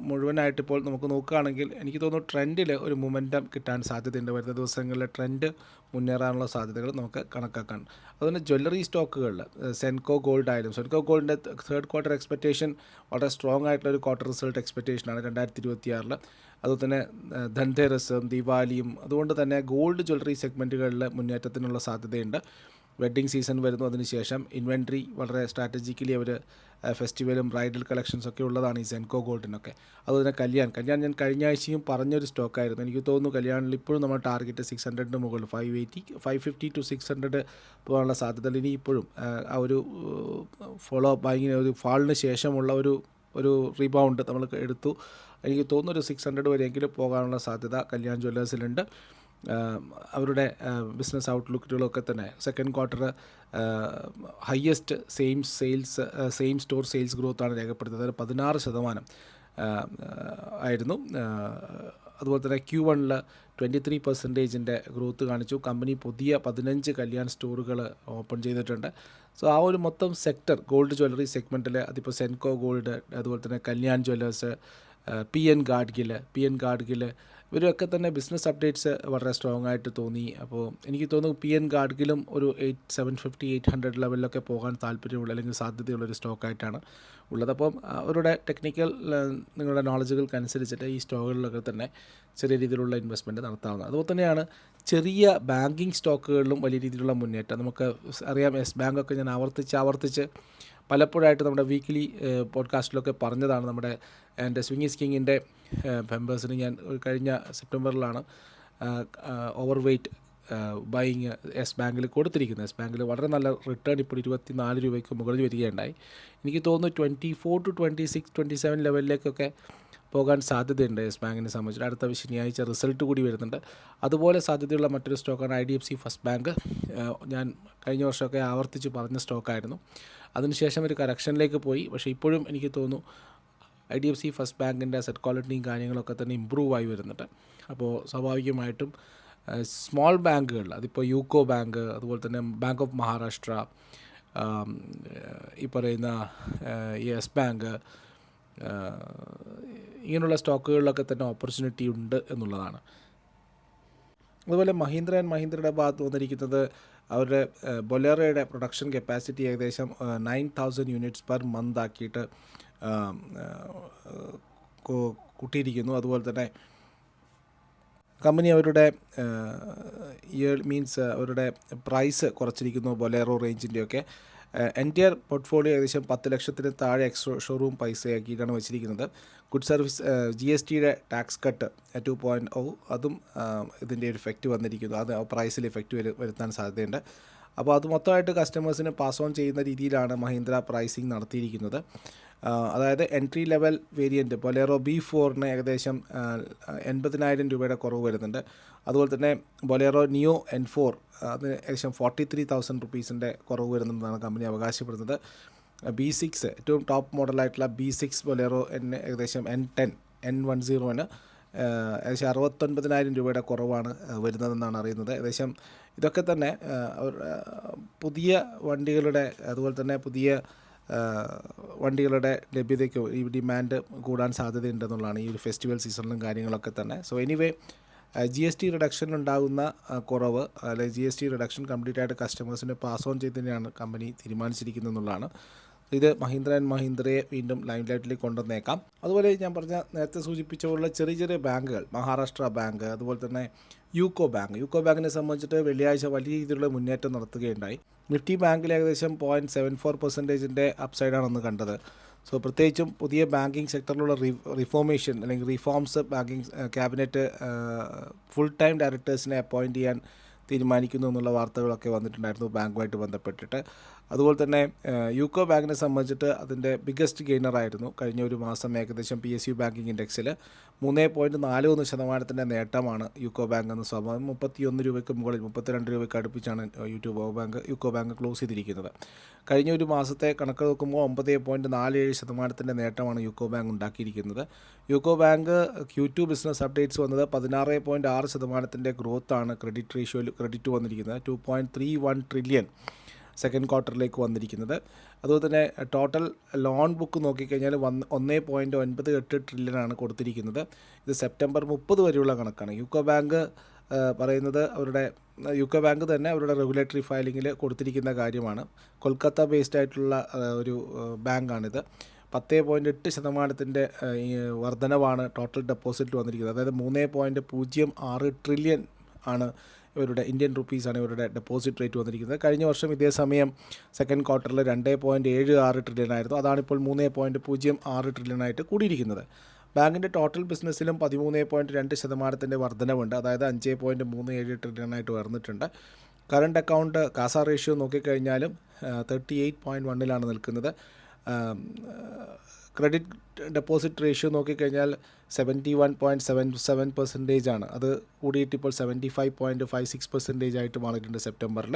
മുഴുവനായിട്ട് ഇപ്പോൾ നമുക്ക് നോക്കുകയാണെങ്കിൽ എനിക്ക് തോന്നുന്നു ട്രെൻഡിൽ ഒരു മൊമെൻറ്റം കിട്ടാൻ സാധ്യതയുണ്ട്. വരുന്ന ദിവസങ്ങളിൽ ട്രെൻഡ് മുന്നേറാനുള്ള സാധ്യതകൾ നമുക്ക് കണക്കാക്കാൻ. അതുപോലെ ജ്വല്ലറി സ്റ്റോക്കുകളിൽ സെൻകോ ഗോൾഡ് ആയാലും സെൻകോ ഗോൾഡിൻ്റെ തേർഡ് ക്വാർട്ടർ എക്സ്പെക്റ്റേഷൻ വളരെ സ്ട്രോങ് ആയിട്ടുള്ളൊരു ക്വാർട്ടർ റിസൾട്ട് എക്സ്പെക്റ്റേഷനാണ് 2026. അതുപോലെ തന്നെ ധൻതേരസും ദിവാലിയും അതുകൊണ്ട് തന്നെ ഗോൾഡ് ജ്വല്ലറി സെഗ്മെൻറ്റുകളിൽ മുന്നേറ്റത്തിനുള്ള സാധ്യതയുണ്ട്. വെഡ്ഡിങ് സീസൺ വരുന്നു. അതിനുശേഷം ഇൻവെൻട്രി വളരെ സ്ട്രാറ്റജിക്കലി അവർ ഫെസ്റ്റിവലും ബ്രൈഡൽ കളക്ഷൻസൊക്കെ ഉള്ളതാണ് ഈ സെൻകോ ഗോൾഡിനൊക്കെ. അതുപോലെ കല്യാൺ ഞാൻ കഴിഞ്ഞ ആഴ്ചയും പറഞ്ഞൊരു സ്റ്റോക്കായിരുന്നു. എനിക്ക് തോന്നുന്നു കല്യാണിൽ ഇപ്പോഴും നമ്മൾ ടാർഗറ്റ് 600 മുകളിൽ 550 to 600 പോകാനുള്ള സാധ്യത ഇനി ഇപ്പോഴും ആ ഒരു ഫോളോ അപ്പ് ബൈങ്ങിന് ഒരു ഫാളിന് ശേഷമുള്ള ഒരു റീബൗണ്ട് നമ്മൾ എടുത്തു. എനിക്ക് തോന്നുന്നു ഒരു 600 വരെയെങ്കിലും പോകാനുള്ള സാധ്യത കല്യാൺ ജ്വല്ലേഴ്സിലുണ്ട്. അവരുടെ ബിസിനസ് ഔട്ട്ലുക്കുകളൊക്കെ തന്നെ second quarter highest same store sales ഗ്രോത്താണ് രേഖപ്പെടുത്തുന്നത്. 16% ആയിരുന്നു. അതുപോലെ തന്നെ Q1-ൽ 23% ഗ്രോത്ത് കാണിച്ചു. കമ്പനി പുതിയ 15 കല്യാൺ സ്റ്റോറുകൾ ഓപ്പൺ ചെയ്തിട്ടുണ്ട്. സോ ആ ഒരു മൊത്തം സെക്ടർ ഗോൾഡ് ജ്വല്ലറി സെഗ്മെൻറ്റിൽ അതിപ്പോൾ സെൻകോ ഗോൾഡ് അതുപോലെ തന്നെ കല്യാൺ ജ്വല്ലേഴ്സ് PN ഗാഡ്ഗിൽ ഇവരൊക്കെ തന്നെ ബിസിനസ് അപ്ഡേറ്റ്സ് വളരെ സ്ട്രോങ് ആയിട്ട് തോന്നി. അപ്പോൾ എനിക്ക് തോന്നുന്നു PN ഗാഡ്ഗിലും ഒരു 750-800 ലെവലിലൊക്കെ പോകാൻ താല്പര്യമുള്ള അല്ലെങ്കിൽ സാധ്യതയുള്ളൊരു സ്റ്റോക്കായിട്ടാണ് ഉള്ളത്. അപ്പം അവരുടെ ടെക്നിക്കൽ നിങ്ങളുടെ നോളജുകൾക്കനുസരിച്ചിട്ട് ഈ സ്റ്റോക്കുകളിലൊക്കെ തന്നെ ചെറിയ രീതിയിലുള്ള ഇൻവെസ്റ്റ്മെൻറ്റ് നടത്താവുന്നത്. അതുപോലെ തന്നെയാണ് ചെറിയ ബാങ്കിങ് സ്റ്റോക്കുകളിലും വലിയ രീതിയിലുള്ള മുന്നേറ്റം. നമുക്ക് അറിയാം യെസ് ബാങ്കൊക്കെ ഞാൻ ആവർത്തിച്ച് പലപ്പോഴായിട്ട് നമ്മുടെ വീക്ക്ലി പോഡ്കാസ്റ്റിലൊക്കെ പറഞ്ഞതാണ്. നമ്മുടെ എൻ്റെ സ്വിംഗീസ് കിങ്ങിൻ്റെ മെമ്പേഴ്സിന് ഞാൻ കഴിഞ്ഞ സെപ്റ്റംബറിലാണ് ഓവർ വെയ്റ്റ് ബൈയിങ് യെസ് ബാങ്കിൽ കൊടുത്തിരിക്കുന്നത്. യെസ് ബാങ്കിൽ വളരെ നല്ല റിട്ടേൺ ഇപ്പോൾ 24 രൂപയ്ക്ക് മുകളിൽ വരികയുണ്ടായി. എനിക്ക് തോന്നുന്നു 24 to 26, 27 ലെവലിലേക്കൊക്കെ പോകാൻ സാധ്യതയുണ്ട് യെസ് ബാങ്കിനെ സംബന്ധിച്ചിട്ട്. അടുത്ത ശനിയാഴ്ച റിസൾട്ട് കൂടി വരുന്നുണ്ട്. അതുപോലെ സാധ്യതയുള്ള മറ്റൊരു സ്റ്റോക്കാണ് IDFC ഫസ്റ്റ് ബാങ്ക്. ഞാൻ കഴിഞ്ഞ വർഷമൊക്കെ ആവർത്തിച്ച് പറഞ്ഞ സ്റ്റോക്കായിരുന്നു. അതിനുശേഷം ഒരു കറക്ഷനിലേക്ക് പോയി. പക്ഷേ ഇപ്പോഴും എനിക്ക് തോന്നുന്നു IDFC ഫസ്റ്റ് ബാങ്കിൻ്റെ അസറ്റ് ക്വാളിറ്റിയും കാര്യങ്ങളൊക്കെ തന്നെ ഇമ്പ്രൂവ് ആയി വരുന്നുണ്ട്. അപ്പോൾ സ്വാഭാവികമായിട്ടും സ്മോൾ ബാങ്കുകൾ, അതിപ്പോൾ യൂക്കോ ബാങ്ക്, അതുപോലെ തന്നെ ബാങ്ക് ഓഫ് മഹാരാഷ്ട്ര, ഈ പറയുന്ന യെസ് ബാങ്ക്, ഇങ്ങനെയുള്ള സ്റ്റോക്കുകളിലൊക്കെ തന്നെ ഓപ്പർച്യൂണിറ്റി ഉണ്ട് എന്നുള്ളതാണ്. അതുപോലെ മഹീന്ദ്ര ആൻഡ് മഹീന്ദ്രയുടെ ഭാഗത്ത് വന്നിരിക്കുന്നത് അവരുടെ ബൊലേറോയുടെ പ്രൊഡക്ഷൻ കപ്പാസിറ്റി ഏകദേശം 9,000 യൂണിറ്റ്സ് പെർ മന്ത് ആക്കിയിട്ട് കൂട്ടിയിരിക്കുന്നു. അതുപോലെ തന്നെ കമ്പനി അവരുടെ അവരുടെ പ്രൈസ് കുറച്ചിരിക്കുന്നു ബൊലേറോ റേഞ്ചിൻ്റെയൊക്കെ. എൻറ്റിയർ പോർട്ട്ഫോളിയോ ഏകദേശം 10 ലക്ഷത്തിന് താഴെ ഷോറൂം പൈസയാക്കിയിട്ടാണ് വെച്ചിരിക്കുന്നത്. ഗുഡ് സർവീസ് GSTയുടെ ടാക്സ് കട്ട് 2.0 അതും ഇതിൻ്റെ ഒരു ഇഫക്റ്റ് വന്നിരിക്കുന്നു. അത് പ്രൈസിൽ ഇഫക്റ്റ് വരുത്താൻ സാധ്യതയുണ്ട്. അപ്പോൾ അത് മൊത്തമായിട്ട് കസ്റ്റമേഴ്സിന് പാസ് ഓൺ ചെയ്യുന്ന രീതിയിലാണ് മഹീന്ദ്ര പ്രൈസിങ് നടത്തിയിരിക്കുന്നത്. അതായത് entry level variant Bolero B4 ഏകദേശം 80,000 രൂപയുടെ കുറവ് വരുന്നുണ്ട്. അതുപോലെ തന്നെ ബൊലേറോ നിയോ N4 അതിന് ഏകദേശം 43,000 റുപ്പീസിൻ്റെ കുറവ് വരുന്നതെന്നാണ് കമ്പനി അവകാശപ്പെടുന്നത്. B6 ഏറ്റവും ടോപ്പ് മോഡലായിട്ടുള്ള B6 ബൊലേറോ ഏകദേശം N10 ഏകദേശം 69,000 രൂപയുടെ കുറവാണ് വരുന്നതെന്നാണ് അറിയുന്നത്. ഏകദേശം ഇതൊക്കെ തന്നെ പുതിയ വണ്ടികളുടെ, അതുപോലെ തന്നെ പുതിയ വണ്ടികളുടെ ലഭ്യതയ്ക്ക് ഈ ഡിമാൻഡ് കൂടാൻ സാധ്യതയുണ്ടെന്നുള്ളതാണ് ഈ ഒരു ഫെസ്റ്റിവൽ സീസണിലും കാര്യങ്ങളൊക്കെ തന്നെ. സോ എനിവേ GST റിഡക്ഷനിലുണ്ടാകുന്ന കുറവ്, അല്ലെങ്കിൽ GST റിഡക്ഷൻ കംപ്ലീറ്റ് ആയിട്ട് കസ്റ്റമേഴ്സിന് പാസ് ഓൺ ചെയ്തതിനെയാണ് കമ്പനി തീരുമാനിച്ചിരിക്കുന്നത് എന്നുള്ളതാണ്. ഇത് മഹീന്ദ്ര ആൻഡ് മഹീന്ദ്രയെ വീണ്ടും ലൈം ലൈറ്റിലേക്ക് കൊണ്ടുവന്നേക്കാം. അതുപോലെ ഞാൻ നേരത്തെ സൂചിപ്പിച്ച പോലുള്ള ചെറിയ ചെറിയ ബാങ്കുകൾ, മഹാരാഷ്ട്ര ബാങ്ക്, അതുപോലെ തന്നെ യൂക്കോ ബാങ്കിനെ സംബന്ധിച്ചിട്ട് വെള്ളിയാഴ്ച വലിയ രീതിയിലുള്ള മുന്നേറ്റം നടത്തുകയുണ്ടായി. നിഫ്റ്റി ബാങ്കിൽ ഏകദേശം 0.74% അപ്സൈഡാണെന്ന് കണ്ടത്. സോ പ്രത്യേകിച്ചും പുതിയ ബാങ്കിങ് സെക്ടറിലുള്ള റിഫോർമേഷൻ അല്ലെങ്കിൽ reforms banking cabinet full time ഡയറക്ടേഴ്സിനെ അപ്പോയിൻറ്റ് ചെയ്യാൻ തീരുമാനിക്കുന്നു എന്നുള്ള വാർത്തകളൊക്കെ വന്നിട്ടുണ്ടായിരുന്നു ബാങ്കുമായിട്ട് ബന്ധപ്പെട്ടിട്ട്. അതുപോലെ തന്നെ യൂക്കോ ബാങ്കിനെ സംബന്ധിച്ചിട്ട് അതിൻ്റെ ബിഗ്ഗസ്റ്റ് ഗെയിനറായിരുന്നു കഴിഞ്ഞ ഒരു മാസം. ഏകദേശം PSU ബാങ്കിങ് ഇൻഡെക്സിൽ 3.41% നേട്ടമാണ് യൂക്കോ ബാങ്ക് എന്ന് സ്വാഭാവികം. 31 രൂപയ്ക്ക് മുകളിൽ 32 രൂപയ്ക്ക് അടുപ്പിച്ചാണ് യൂക്കോ ബാങ്ക് ക്ലോസ് ചെയ്തിരിക്കുന്നത്. കഴിഞ്ഞ ഒരു മാസത്തെ കണക്ക് നോക്കുമ്പോൾ 9.47% നേട്ടമാണ് യൂക്കോ ബാങ്ക് ഉണ്ടാക്കിയിരിക്കുന്നത്. UCO bank Q2 business updates വന്നത് 16.6% ഗ്രോത്താണ് ക്രെഡിറ്റ് വന്നിരിക്കുന്നത്. 2.31 ട്രില്യൺ സെക്കൻഡ് ക്വാർട്ടറിലേക്ക് വന്നിരിക്കുന്നത്. അതുപോലെ തന്നെ ടോട്ടൽ ലോൺ ബുക്ക് നോക്കിക്കഴിഞ്ഞാൽ 1.98 ട്രില്യനാണ് കൊടുത്തിരിക്കുന്നത്. ഇത് സെപ്റ്റംബർ 30 വരെയുള്ള കണക്കാണ്. യൂക്കോ ബാങ്ക് തന്നെ അവരുടെ റെഗുലേറ്ററി ഫയലിങ്ങിൽ കൊടുത്തിരിക്കുന്ന കാര്യമാണ്. കൊൽക്കത്ത ബേസ്ഡ് ആയിട്ടുള്ള ഒരു ബാങ്കാണിത്. 10.8% വർധനവാണ് ടോട്ടൽ ഡെപ്പോസിറ്റ് വന്നിരിക്കുന്നത്. അതായത് 3.06 ട്രില്യൺ ആണ് ഇവരുടെ ഇന്ത്യൻ റുപ്പീസാണ് ഇവരുടെ ഡെപ്പോസിറ്റ് റേറ്റ് വന്നിരിക്കുന്നത്. കഴിഞ്ഞ വർഷം ഇതേ സമയം സെക്കൻഡ് ക്വാർട്ടറിൽ 2.76 ട്രില്യൺ ആയിരുന്നു. അതാണിപ്പോൾ 3.06 ട്രില്യണായിട്ട് കൂടിയിരിക്കുന്നത്. ബാങ്കിൻ്റെ ടോട്ടൽ ബിസിനസ്സിലും 13.2% വർധനവുണ്ട്. അതായത് 5.37 ട്രില്യണായിട്ട് ഉയർന്നിട്ടുണ്ട്. കറണ്ട് അക്കൗണ്ട് കാസ റേഷ്യോ നോക്കിക്കഴിഞ്ഞാലും 38.1 നിൽക്കുന്നത്. ക്രെഡിറ്റ് ഡെപ്പോസിറ്റ് റേഷ്യോ നോക്കിക്കഴിഞ്ഞാൽ 71.77% ആണ്. അത് കൂടിയിട്ട് ഇപ്പോൾ 75.56% ആയിട്ട് മാറിയിട്ടുണ്ട് സെപ്റ്റംബറിൽ.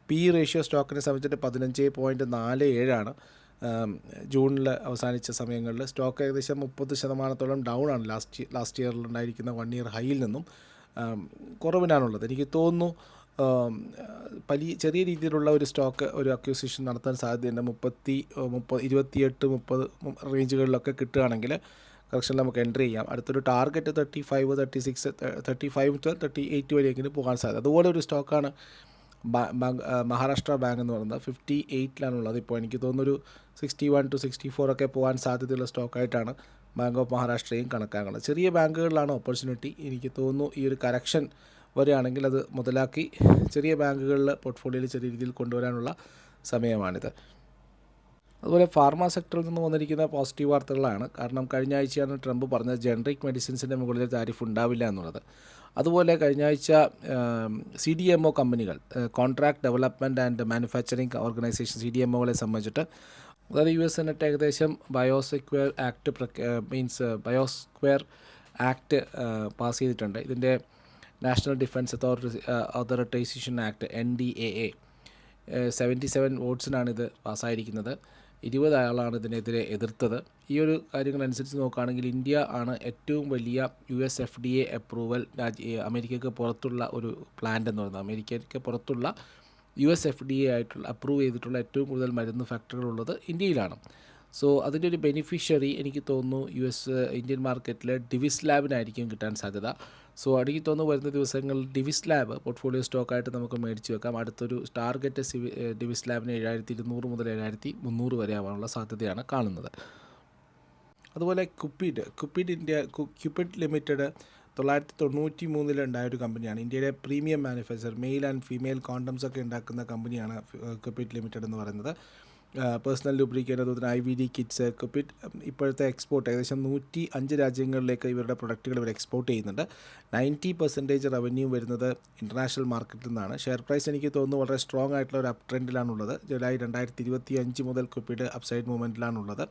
PE റേഷ്യോ സ്റ്റോക്കിനെ സംബന്ധിച്ചിട്ട് 15.47 ജൂണിൽ അവസാനിച്ച സമയങ്ങളിൽ. സ്റ്റോക്ക് ഏകദേശം 30% ഡൗൺ ആണ് ലാസ്റ്റ് ഇയറിൽ ഉണ്ടായിരിക്കുന്ന 1 ഇയർ ഹൈയിൽ നിന്നും കുറവിനാണുള്ളത്. എനിക്ക് തോന്നുന്നു ചെറിയ രീതിയിലുള്ള ഒരു സ്റ്റോക്ക് ഒരു അക്വിസിഷൻ നടത്താൻ സാധ്യതയുണ്ട്. 28-30 റേഞ്ചുകളിലൊക്കെ കിട്ടുകയാണെങ്കിൽ കളക്ഷനിൽ നമുക്ക് എൻട്രി ചെയ്യാം. അടുത്തൊരു ടാർഗറ്റ് 35 വരെയെങ്കിലും പോകാൻ സാധ്യത. അതുപോലെ ഒരു സ്റ്റോക്കാണ് മഹാരാഷ്ട്ര ബാങ്ക് എന്ന് പറയുന്നത്. 58 ഇപ്പോൾ എനിക്ക് തോന്നുന്നൊരു 61-64 പോകാൻ സാധ്യതയുള്ള സ്റ്റോക്കായിട്ടാണ് ബാങ്ക് ഓഫ് മഹാരാഷ്ട്രയും കണക്കാക്കുന്നത്. ചെറിയ ബാങ്കുകളിലാണ് ഓപ്പർച്യൂണിറ്റി. എനിക്ക് തോന്നുന്നു ഈ ഒരു കറക്ഷൻ വരികയാണെങ്കിൽ അത് മുതലാക്കി ചെറിയ ബാങ്കുകളിൽ പോർട്ട്ഫോളിയോയിൽ ചെറിയ രീതിയിൽ കൊണ്ടുവരാനുള്ള സമയമാണിത്. അതുപോലെ ഫാർമ സെക്ടറിൽ നിന്ന് വന്നിരിക്കുന്ന പോസിറ്റീവ് വാർത്തകളാണ്. കാരണം കഴിഞ്ഞ ആഴ്ചയാണ് ട്രംപ് പറഞ്ഞത് ജനറിക് മെഡിസിൻസിൻ്റെ മുകളിൽ താരിഫ് ഉണ്ടാവില്ല എന്നുള്ളത്. അതുപോലെ കഴിഞ്ഞ ആഴ്ച CDMO കമ്പനികൾ, contract development and manufacturing organisation CDMOകളെ സംബന്ധിച്ചിട്ട് അതായത് യു എസ് സെനറ്റ് ഏകദേശം Biosecure act Biosecure act pass ചെയ്തിട്ടുണ്ട്. ഇതിൻ്റെ national defence authorisation act NDAA 77 വോട്ട്സിനാണ് ഇത് പാസ്സായിരിക്കുന്നത്. 20 ആളാണ് ഇതിനെതിരെ എതിർത്തത്. ഈ ഒരു കാര്യങ്ങളനുസരിച്ച് നോക്കുകയാണെങ്കിൽ ഇന്ത്യ ആണ് ഏറ്റവും വലിയ USFDA അപ്രൂവൽ അമേരിക്കയ്ക്ക് പുറത്തുള്ള ഒരു പ്ലാന്റ് എന്ന് പറയുന്നത്. അമേരിക്കയ്ക്ക് പുറത്തുള്ള USFDA ആയിട്ടുള്ള അപ്രൂവ് ചെയ്തിട്ടുള്ള ഏറ്റവും കൂടുതൽ മരുന്ന് ഫാക്ടറികളുള്ളത് ഇന്ത്യയിലാണ്. സോ അതിൻ്റെ ഒരു ബെനിഫിഷ്യറി എനിക്ക് തോന്നുന്നു ഇന്ത്യൻ മാർക്കറ്റിൽ ഡിവിസ് ലാബിനായിരിക്കും കിട്ടാൻ സാധ്യത. സോ എനിക്ക് തോന്നുന്നു വരുന്ന ദിവസങ്ങളിൽ ഡിവിസ് ലാബ് പോർട്ട്ഫോളിയോ സ്റ്റോക്കായിട്ട് നമുക്ക് മേടിച്ച് വെക്കാം. അടുത്തൊരു ടാർഗറ്റ് ഡിവിസ് ലാബിന് 7200 മുതൽ 7300 വരെ ആവാനുള്ള സാധ്യതയാണ് കാണുന്നത്. അതുപോലെ ക്യൂപിഡ് ലിമിറ്റഡ് 1993 ഉണ്ടായൊരു കമ്പനിയാണ്. ഇന്ത്യയിലെ premium manufacture male and female condoms ഒക്കെ ഉണ്ടാക്കുന്ന കമ്പനിയാണ് ക്യൂപിഡ് ലിമിറ്റഡ് എന്ന് പറയുന്നത്. പേഴ്സണൽ ലൂബ്രിക്കേറ്റ്, അതുപോലെ IVD കിറ്റ്സ്. ക്യൂപിഡ് ഇപ്പോഴത്തെ എക്സ്പോർട്ട് ഏകദേശം 105 രാജ്യങ്ങളിലേക്ക് ഇവരുടെ പ്രൊഡക്റ്റുകൾ ഇവർ എക്സ്പോർട്ട് ചെയ്യുന്നുണ്ട്. 90% റവന്യൂ വരുന്നത് ഇൻ്റർനാഷണൽ മാർക്കറ്റിൽ നിന്നാണ്. ഷെയർ പ്രൈസ് എനിക്ക് തോന്നുന്നു വളരെ സ്ട്രോങ് ആയിട്ടുള്ള ഒരു അപ് ട്രെൻഡിലാണുള്ളത്. ജൂലൈ 2025 മുതൽ ക്യൂപിഡ് അപ്സൈഡ് മൂവ്മെൻറ്റിലാണുള്ളത്.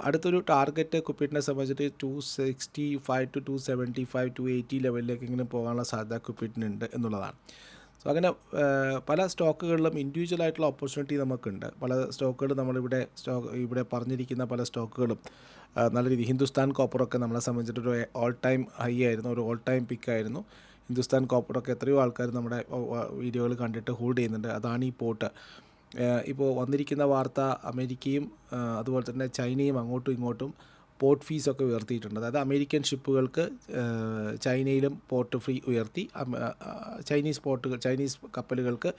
അടുത്തൊരു ടാർഗറ്റ് ക്യൂപിഡിനെ സംബന്ധിച്ചിട്ട് 265 to 275 280 ലെവലിലേക്ക് ഇങ്ങനെ പോകാനുള്ള സാധ്യത ക്യൂപിഡിനുണ്ട് എന്നുള്ളതാണ്. സോ അങ്ങനെ പല സ്റ്റോക്കുകളിലും ഇൻഡിവിജ്വൽ ആയിട്ടുള്ള ഓപ്പർച്യൂണിറ്റി നമുക്കുണ്ട്. പല സ്റ്റോക്കുകൾ ഇവിടെ പറഞ്ഞിരിക്കുന്ന പല സ്റ്റോക്കുകളും നല്ല രീതി ഹിന്ദുസ്ഥാൻ കോപ്പറൊക്കെ നമ്മളെ സംബന്ധിച്ചിട്ടൊരു ഓൾ ടൈം ഹൈ ആയിരുന്നു, ഒരു ഓൾ ടൈം പിക്കായിരുന്നു. ഹിന്ദുസ്ഥാൻ കോപ്പറൊക്കെ എത്രയോ ആൾക്കാർ നമ്മുടെ വീഡിയോകൾ കണ്ടിട്ട് ഹോൾഡ് ചെയ്യുന്നുണ്ട്. അതാണ് ഈ പോർട്ട്. ഇപ്പോൾ വന്നിരിക്കുന്ന വാർത്ത അമേരിക്കയും അതുപോലെ തന്നെ ചൈനയും അങ്ങോട്ടും ഇങ്ങോട്ടും പോർട്ട് ഫീസൊക്കെ ഉയർത്തിയിട്ടുണ്ട്. അതായത് അമേരിക്കൻ ഷിപ്പുകൾക്ക് ചൈനയിലും പോർട്ട് ഫീ ഉയർത്തി, ചൈനീസ് കപ്പലുകൾക്ക്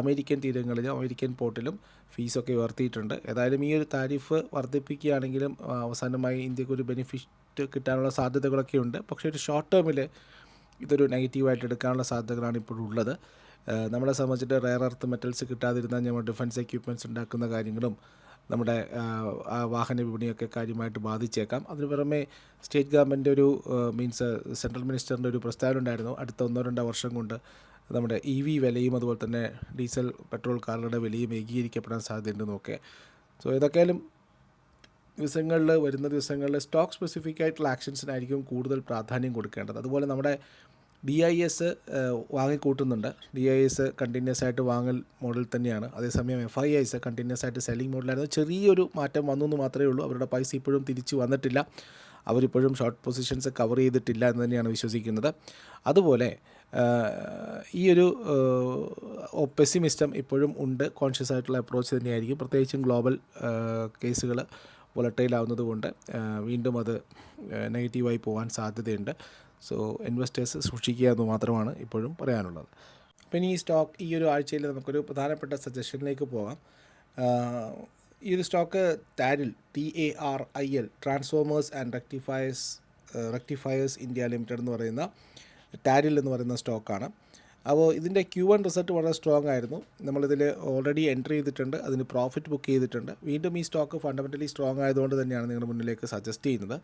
അമേരിക്കൻ തീരങ്ങളിലും അമേരിക്കൻ പോർട്ടിലും ഫീസൊക്കെ ഉയർത്തിയിട്ടുണ്ട്. ഏതായാലും ഈ ഒരു താരിഫ് വർദ്ധിപ്പിക്കുകയാണെങ്കിലും അവസാനമായി ഇന്ത്യക്കൊരു ബെനിഫിറ്റ് കിട്ടാനുള്ള സാധ്യതകളൊക്കെ ഉണ്ട്. പക്ഷേ ഒരു ഷോർട്ട് ടേമിൽ ഇതൊരു നെഗറ്റീവായിട്ട് എടുക്കാനുള്ള സാധ്യതകളാണ് ഇപ്പോഴുള്ളത്. നമ്മളെ സംബന്ധിച്ചിട്ട് റെയർ എർത്ത് മെറ്റൽസ് കിട്ടാതിരുന്നാൽ നമ്മൾ ഡിഫൻസ് എക്യുപ്മെൻറ്റ്സ് ഉണ്ടാക്കുന്ന കാര്യങ്ങളും നമ്മുടെ വാഹന വിപണിയൊക്കെ കാര്യമായിട്ട് ബാധിച്ചേക്കാം. അതിന് പുറമെ സ്റ്റേറ്റ് ഗവൺമെൻറ് ഒരു സെൻട്രൽ മിനിസ്റ്ററിൻ്റെ ഒരു പ്രസ്താവന ഉണ്ടായിരുന്നു. അടുത്ത 1-2 വർഷം കൊണ്ട് നമ്മുടെ EV വിലയും അതുപോലെ തന്നെ ഡീസൽ പെട്രോൾ കാറുകളുടെ വിലയും ഏകീകരിക്കപ്പെടാൻ സാധ്യതയുണ്ടെന്നൊക്കെ. സോ ഏതൊക്കെയാലും വരുന്ന ദിവസങ്ങളിൽ സ്റ്റോക്ക് സ്പെസിഫിക് ആയിട്ടുള്ള ആക്ഷൻസിനായിരിക്കും കൂടുതൽ പ്രാധാന്യം കൊടുക്കേണ്ടത്. അതുപോലെ നമ്മുടെ DIS വാങ്ങിക്കൂട്ടുന്നുണ്ട്. DIS കണ്ടിന്യൂസ് ആയിട്ട് വാങ്ങൽ മോഡൽ തന്നെയാണ്. അതേസമയം FIIs കണ്ടിന്യൂസ് ആയിട്ട് സെല്ലിംഗ് മോഡലായിരുന്നു. ചെറിയൊരു മാറ്റം വന്നു എന്ന് മാത്രമേ ഉള്ളൂ. അവരുടെ പൈസ ഇപ്പോഴും തിരിച്ചു വന്നിട്ടില്ല. അവരിപ്പോഴും ഷോർട്ട് പൊസിഷൻസ് കവർ ചെയ്തിട്ടില്ല എന്ന് തന്നെയാണ് വിശ്വസിക്കുന്നത്. അതുപോലെ ഈ ഒരു പെസിമിസ്റ്റം ഇപ്പോഴും ഉണ്ട്. കോൺഷ്യസ് ആയിട്ടുള്ള അപ്രോച്ച് തന്നെയായിരിക്കും. പ്രത്യേകിച്ചും ഗ്ലോബൽ കേസുകൾ വോളറ്റൈൽ കൊണ്ട് വീണ്ടും അത് നെഗറ്റീവായി പോകാൻ സാധ്യതയുണ്ട്. സോ ഇൻവെസ്റ്റേഴ്സ് സൂക്ഷിക്കുക എന്ന് മാത്രമാണ് ഇപ്പോഴും പറയാനുള്ളത്. പിന്നെ ഈ ഒരു ആഴ്ചയിൽ നമുക്കൊരു പ്രധാനപ്പെട്ട സജഷനിലേക്ക് പോകാം. ഈ ഒരു stock TARIL transformers and rectifiers India limited എന്ന് പറയുന്ന ടാരിൽ എന്ന് പറയുന്ന സ്റ്റോക്കാണ്. അപ്പോൾ ഇതിൻ്റെ Q1 റിസൾട്ട് വളരെ സ്ട്രോങ് ആയിരുന്നു. നമ്മളിതിൽ ഓൾറെഡി എൻട്രി ചെയ്തിട്ടുണ്ട്, അതിന് പ്രോഫിറ്റ് ബുക്ക് ചെയ്തിട്ടുണ്ട്. വീണ്ടും ഈ സ്റ്റോക്ക് ഫണ്ടമെൻ്റലി സ്ട്രോങ് ആയതുകൊണ്ട് തന്നെയാണ് നിങ്ങളുടെ മുന്നിലേക്ക് സജസ്റ്റ് ചെയ്യുന്നത്.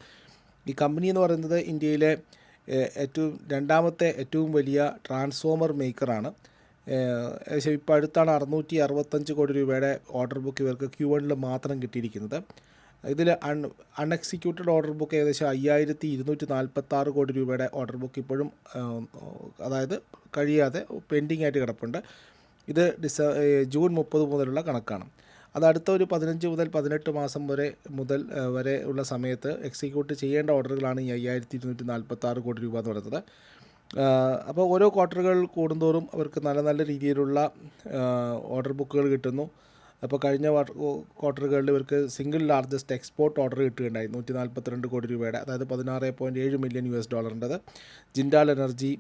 ഈ കമ്പനി എന്ന് പറയുന്നത് ഇന്ത്യയിലെ രണ്ടാമത്തെ ഏറ്റവും വലിയ ട്രാൻസ്ഫോമർ മേക്കറാണ്. ഏകദേശം ഇപ്പോൾ അടുത്താണ് 665 കോടി രൂപയുടെ ഓർഡർ ബുക്ക് ഇവർക്ക് Q1 മാത്രം കിട്ടിയിരിക്കുന്നത്. ഇതിൽ അൺഎക്സിക്യൂട്ടഡ് ഓർഡർ ബുക്ക് ഏകദേശം 5246 കോടി രൂപയുടെ ഓർഡർ ബുക്ക് ഇപ്പോഴും അതായത് കഴിയാതെ പെൻഡിങ് ആയിട്ട് കിടപ്പുണ്ട്. ഇത് ജൂൺ 30 മുതലുള്ള കണക്കാണ്. അത് അടുത്ത ഒരു 15 മുതൽ 18 മാസം വരെ ഉള്ള സമയത്ത് എക്സിക്യൂട്ട് ചെയ്യേണ്ട ഓർഡറുകളാണ് ഈ 5246 കോടി രൂപ എന്ന് പറയുന്നത്. അപ്പോൾ ഓരോ ക്വാർട്ടറുകൾ കൂടുന്തോറും അവർക്ക് നല്ല രീതിയിലുള്ള ഓർഡർ ബുക്കുകൾ കിട്ടുന്നു. അപ്പോൾ കഴിഞ്ഞ ക്വാർട്ടറുകളിൽ ഇവർക്ക് സിംഗിൾ ലാർജസ്റ്റ് എക്സ്പോർട്ട് ഓർഡർ കിട്ടുകയുണ്ടായി 142 കോടി രൂപയുടെ, അതായത് $16.7 മില്യൺ ജിൻഡാൽ എനർജി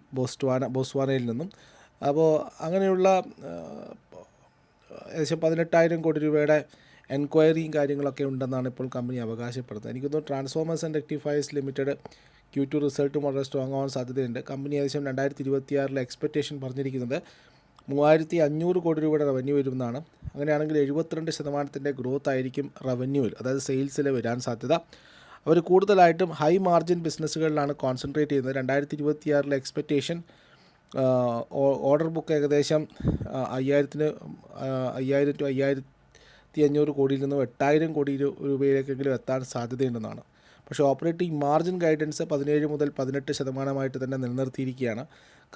ബോസ്വാനയിൽ നിന്നും. അപ്പോൾ അങ്ങനെയുള്ള ഏകദേശം 18,000 കോടി രൂപയുടെ എൻക്വയറിയും കാര്യങ്ങളൊക്കെ ഉണ്ടെന്നാണ് ഇപ്പോൾ കമ്പനി അവകാശപ്പെടുന്നത്. എനിക്ക് തോന്നുന്നു transformers and rectifiers limited Q2 റിസൾട്ടും വളരെ സ്ട്രോങ് ആവാൻ സാധ്യതയുണ്ട്. കമ്പനി ഏകദേശം 2026 എക്സ്പെക്റ്റേഷൻ പറഞ്ഞിരിക്കുന്നത് 3500 കോടി രൂപയുടെ റവന്യൂ വരുമെന്നാണ്. അങ്ങനെയാണെങ്കിൽ 72% ഗ്രോത്ത് ആയിരിക്കും റവന്യൂവിൽ, അതായത് സെയിൽസിൽ വരാൻ സാധ്യത. അവർ കൂടുതലായിട്ടും ഹൈ മാർജിൻ ബിസിനസ്സുകളിലാണ് കോൺസെൻട്രേറ്റ് ചെയ്യുന്നത്. 2026 എക്സ്പെക്റ്റേഷൻ ഓർഡർ ബുക്ക് ഏകദേശം 5000 to 7,500 കോടിയിൽ നിന്നും 8,000 കോടി രൂപയിലേക്കെങ്കിലും എത്താൻ സാധ്യതയുണ്ടെന്നാണ്. പക്ഷേ ഓപ്പറേറ്റിംഗ് മാർജിൻ ഗൈഡൻസ് 17 മുതൽ 18% തന്നെ നിലനിർത്തിയിരിക്കുകയാണ്.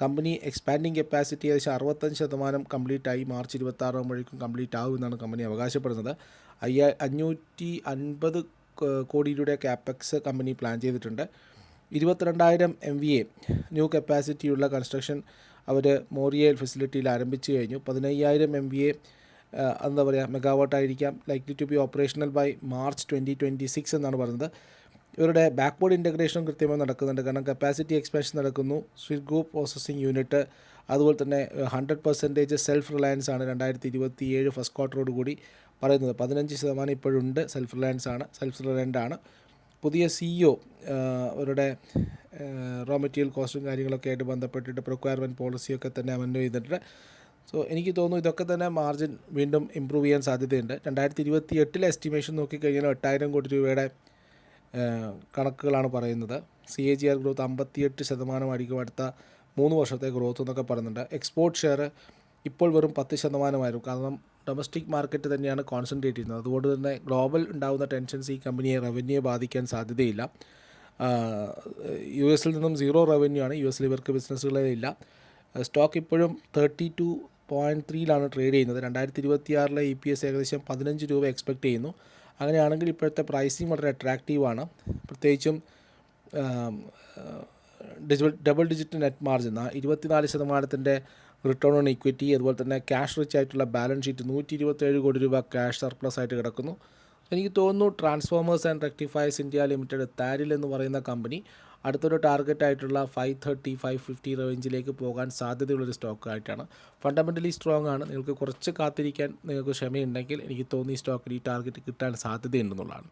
കമ്പനി എക്സ്പാൻഡിങ് കപ്പാസിറ്റി ഏകദേശം 65% കംപ്ലീറ്റ് ആയി. മാർച്ച് 26 ആകുമ്പോഴേക്കും കംപ്ലീറ്റ് ആകുമെന്നാണ് കമ്പനി അവകാശപ്പെടുന്നത്. 550 കോടി രൂപയുടെ ക്യാപെക്സ് കമ്പനി പ്ലാൻ ചെയ്തിട്ടുണ്ട്. 22,000 MVA ന്യൂ കപ്പാസിറ്റിയുള്ള കൺസ്ട്രക്ഷൻ അവർ മോറിയൽ ഫെസിലിറ്റിയിൽ ആരംഭിച്ചു കഴിഞ്ഞു. 15,000 MVA എന്താ പറയുക മെഗാവാട്ടായിരിക്കാം likely to be operational by March 2026 എന്നാണ് പറയുന്നത്. ഇവരുടെ ബാക്ക്വേർഡ് ഇൻ്റഗ്രേഷനും കൃത്യമായി നടക്കുന്നുണ്ട്. കാരണം കപ്പാസിറ്റി എക്സ്പാൻഷൻ നടക്കുന്നു. സ്വിഗ്ഗോ പ്രോസസ്സിംഗ് യൂണിറ്റ് അതുപോലെ തന്നെ 100% സെൽഫ് റിലയൻസ് ആണ് 2027 ഫസ്റ്റ് ക്വാർട്ടറോടുകൂടി പറയുന്നത്. 15% ഇപ്പോഴുണ്ട് സെൽഫ് റിലയൻ്റ് ആണ്. പുതിയ CEO അവരുടെ റോ മെറ്റീരിയൽ കോസ്റ്റും കാര്യങ്ങളൊക്കെ ആയിട്ട് ബന്ധപ്പെട്ടിട്ട് പ്രൊക്വയർമെൻറ്റ് പോളിസിയൊക്കെ തന്നെ അമെൻഡ് ചെയ്തിട്ടുണ്ട്. സോ എനിക്ക് തോന്നുന്നു ഇതൊക്കെ തന്നെ മാർജിൻ വീണ്ടും ഇമ്പ്രൂവ് ചെയ്യാൻ സാധ്യതയുണ്ട്. 2028 എസ്റ്റിമേഷൻ നോക്കിക്കഴിഞ്ഞാൽ 8,000 കോടി രൂപയുടെ കണക്കുകളാണ് പറയുന്നത്. CAGR ഗ്രോത്ത് 58% ആയിരിക്കും അടുത്ത 3 വർഷത്തെ ഗ്രോത്ത് എന്നൊക്കെ പറയുന്നുണ്ട്. എക്സ്പോർട്ട് ഷെയർ ഇപ്പോൾ വെറും 10% കാരണം ഡൊമസ്റ്റിക് മാർക്കറ്റ് തന്നെയാണ് കോൺസെൻട്രേറ്റ് ചെയ്യുന്നത്. അതുകൊണ്ട് തന്നെ ഗ്ലോബൽ ഉണ്ടാകുന്ന ടെൻഷൻസ് ഈ കമ്പനിയെ റവന്യൂയെ ബാധിക്കാൻ സാധ്യതയില്ല. US നിന്നും 0 റവന്യൂ ആണ്. US ഇവർക്ക് ബിസിനസ്സുകളേ ഇല്ല. സ്റ്റോക്ക് ഇപ്പോഴും 32.3 ട്രേഡ് ചെയ്യുന്നത്. 2026 EPS ഏകദേശം 15 രൂപ എക്സ്പെക്റ്റ് ചെയ്യുന്നു. അങ്ങനെയാണെങ്കിൽ ഇപ്പോഴത്തെ പ്രൈസിങ് വളരെ അട്രാക്റ്റീവാണ്. പ്രത്യേകിച്ചും double digit net margin 24% return on equity, അതുപോലെ തന്നെ ക്യാഷ് റിച്ച് ആയിട്ടുള്ള ബാലൻസ് ഷീറ്റ് 127 കോടി രൂപ ക്യാഷ് സർപ്ലസ് ആയിട്ട് കിടക്കുന്നു. എനിക്ക് തോന്നുന്നു transformers and rectifiers India limited TARIL എന്ന് പറയുന്ന കമ്പനി അടുത്തൊരു ടാർഗറ്റ് ആയിട്ടുള്ള 530-550 റേഞ്ചിലേക്ക് പോകാൻ സാധ്യതയുള്ളൊരു സ്റ്റോക്ക് ആയിട്ടാണ്. ഫണ്ടമെൻ്റലി സ്ട്രോങ് ആണ്. നിങ്ങൾക്ക് കുറച്ച് കാത്തിരിക്കാൻ നിങ്ങൾക്ക് ക്ഷമയുണ്ടെങ്കിൽ എനിക്ക് തോന്നി ഈ സ്റ്റോക്കിൽ ഈ ടാർഗറ്റ് കിട്ടാൻ സാധ്യതയുണ്ടെന്നുള്ളതാണ്.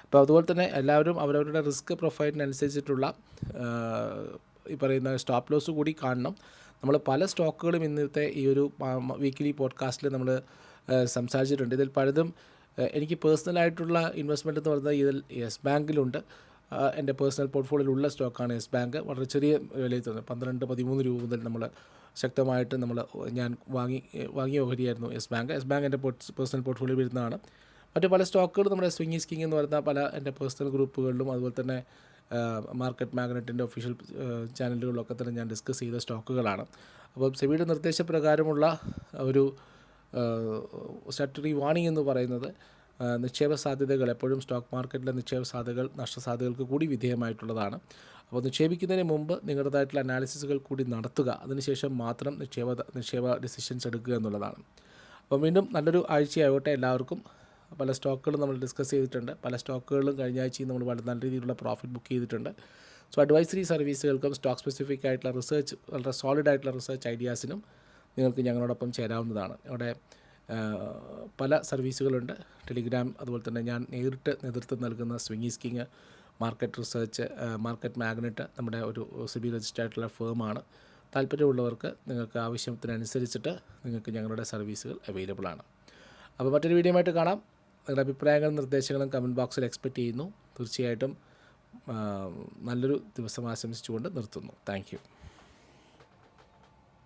അപ്പോൾ അതുപോലെ തന്നെ എല്ലാവരും അവരവരുടെ റിസ്ക് പ്രൊഫൈലിനനുസരിച്ചിട്ടുള്ള ഈ പറയുന്ന സ്റ്റോപ്പ് ലോസ് കൂടി കാണണം. നമ്മൾ പല സ്റ്റോക്കുകളും ഇന്നത്തെ ഈ ഒരു വീക്കിലി പോഡ്കാസ്റ്റിൽ നമ്മൾ സംസാരിച്ചിട്ടുണ്ട്. ഇതിൽ പലതും എനിക്ക് പേഴ്സണലായിട്ടുള്ള ഇൻവെസ്റ്റ്മെൻറ്റ് എന്ന് പറയുന്നത് ഇതിൽ യെസ് ബാങ്കിലുണ്ട്. എൻ്റെ പേഴ്സണൽ പോർട്ട്ഫോളിയോയിലുള്ള സ്റ്റോക്കാണ് യെസ് ബാങ്ക്. വളരെ ചെറിയ വിലയിൽ തന്നെ 12-13 രൂപ മുതൽ ശക്തമായിട്ട് ഞാൻ വാങ്ങിയ ഓഹരിയായിരുന്നു യെസ് ബാങ്ക്. യെസ് ബാങ്ക് എൻ്റെ പേഴ്സണൽ പോർട്ട്ഫോളിയോ വരുന്നതാണ്. മറ്റു പല സ്റ്റോക്കുകളും നമ്മുടെ സ്വിംഗ് ഈസ് കിങ് എന്ന് പറയുന്ന പല എൻ്റെ പേഴ്സണൽ ഗ്രൂപ്പുകളിലും അതുപോലെ തന്നെ മാർക്കറ്റ് മാഗ്നറ്റിൻ്റെ ഒഫീഷ്യൽ ചാനലുകളിലൊക്കെ തന്നെ ഞാൻ ഡിസ്കസ് ചെയ്ത സ്റ്റോക്കുകളാണ്. അപ്പോൾ സെബിയുടെ നിർദ്ദേശപ്രകാരമുള്ള ഒരു സ്റ്റാറ്റുട്ടറി വാർണിംഗ് എന്ന് പറയുന്നത് നിക്ഷേപ സാധ്യതകൾ എപ്പോഴും സ്റ്റോക്ക് മാർക്കറ്റിലെ നിക്ഷേപ സാധ്യതകൾ നഷ്ടസാധ്യതകൾക്ക് കൂടി വിധേയമായിട്ടുള്ളതാണ്. അപ്പോൾ നിക്ഷേപിക്കുന്നതിന് മുമ്പ് നിങ്ങളുടേതായിട്ടുള്ള അനാലിസിസുകൾ കൂടി നടത്തുക. അതിനുശേഷം മാത്രം നിക്ഷേപ ഡിസിഷൻസ് എടുക്കുക എന്നുള്ളതാണ്. അപ്പോൾ വീണ്ടും നല്ലൊരു ആഴ്ചയാവട്ടെ എല്ലാവർക്കും. പല സ്റ്റോക്കുകളും നമ്മൾ ഡിസ്കസ് ചെയ്തിട്ടുണ്ട്. പല സ്റ്റോക്കുകളിലും കഴിഞ്ഞ ആഴ്ചയും നമ്മൾ വളരെ നല്ല രീതിയിലുള്ള പ്രോഫിറ്റ് ബുക്ക് ചെയ്തിട്ടുണ്ട്. സോ അഡ്വൈസറി സർവീസുകൾക്കും സ്റ്റോക്ക് സ്പെസിഫിക് ആയിട്ടുള്ള റിസർച്ച് വളരെ സോളിഡ് ആയിട്ടുള്ള റിസർച്ച് ഐഡിയാസിനും നിങ്ങൾക്ക് ഞങ്ങളോടൊപ്പം ചേരാവുന്നതാണ്. അവിടെ പല സർവീസുകളുണ്ട്. ടെലിഗ്രാം, അതുപോലെ തന്നെ ഞാൻ നേരിട്ട് നേതൃത്വം നൽകുന്ന swing is king, market research, market magnet നമ്മുടെ ഒരു സെബി രജിസ്റ്റേർഡ് ആയിട്ടുള്ള ഫേമാണ്. താല്പര്യമുള്ളവർക്ക് നിങ്ങൾക്ക് ആവശ്യത്തിനനുസരിച്ചിട്ട് നിങ്ങൾക്ക് ഞങ്ങളുടെ സർവീസുകൾ അവൈലബിൾ ആണ്. അപ്പോൾ മറ്റൊരു വീഡിയോ ആയിട്ട് കാണാം. നിങ്ങളുടെ അഭിപ്രായങ്ങളും നിർദ്ദേശങ്ങളും കമൻറ്റ് ബോക്സിൽ എക്സ്പെക്റ്റ് ചെയ്യുന്നു. തീർച്ചയായിട്ടും നല്ലൊരു ദിവസം ആശംസിച്ചുകൊണ്ട് നിർത്തുന്നു. Thank you.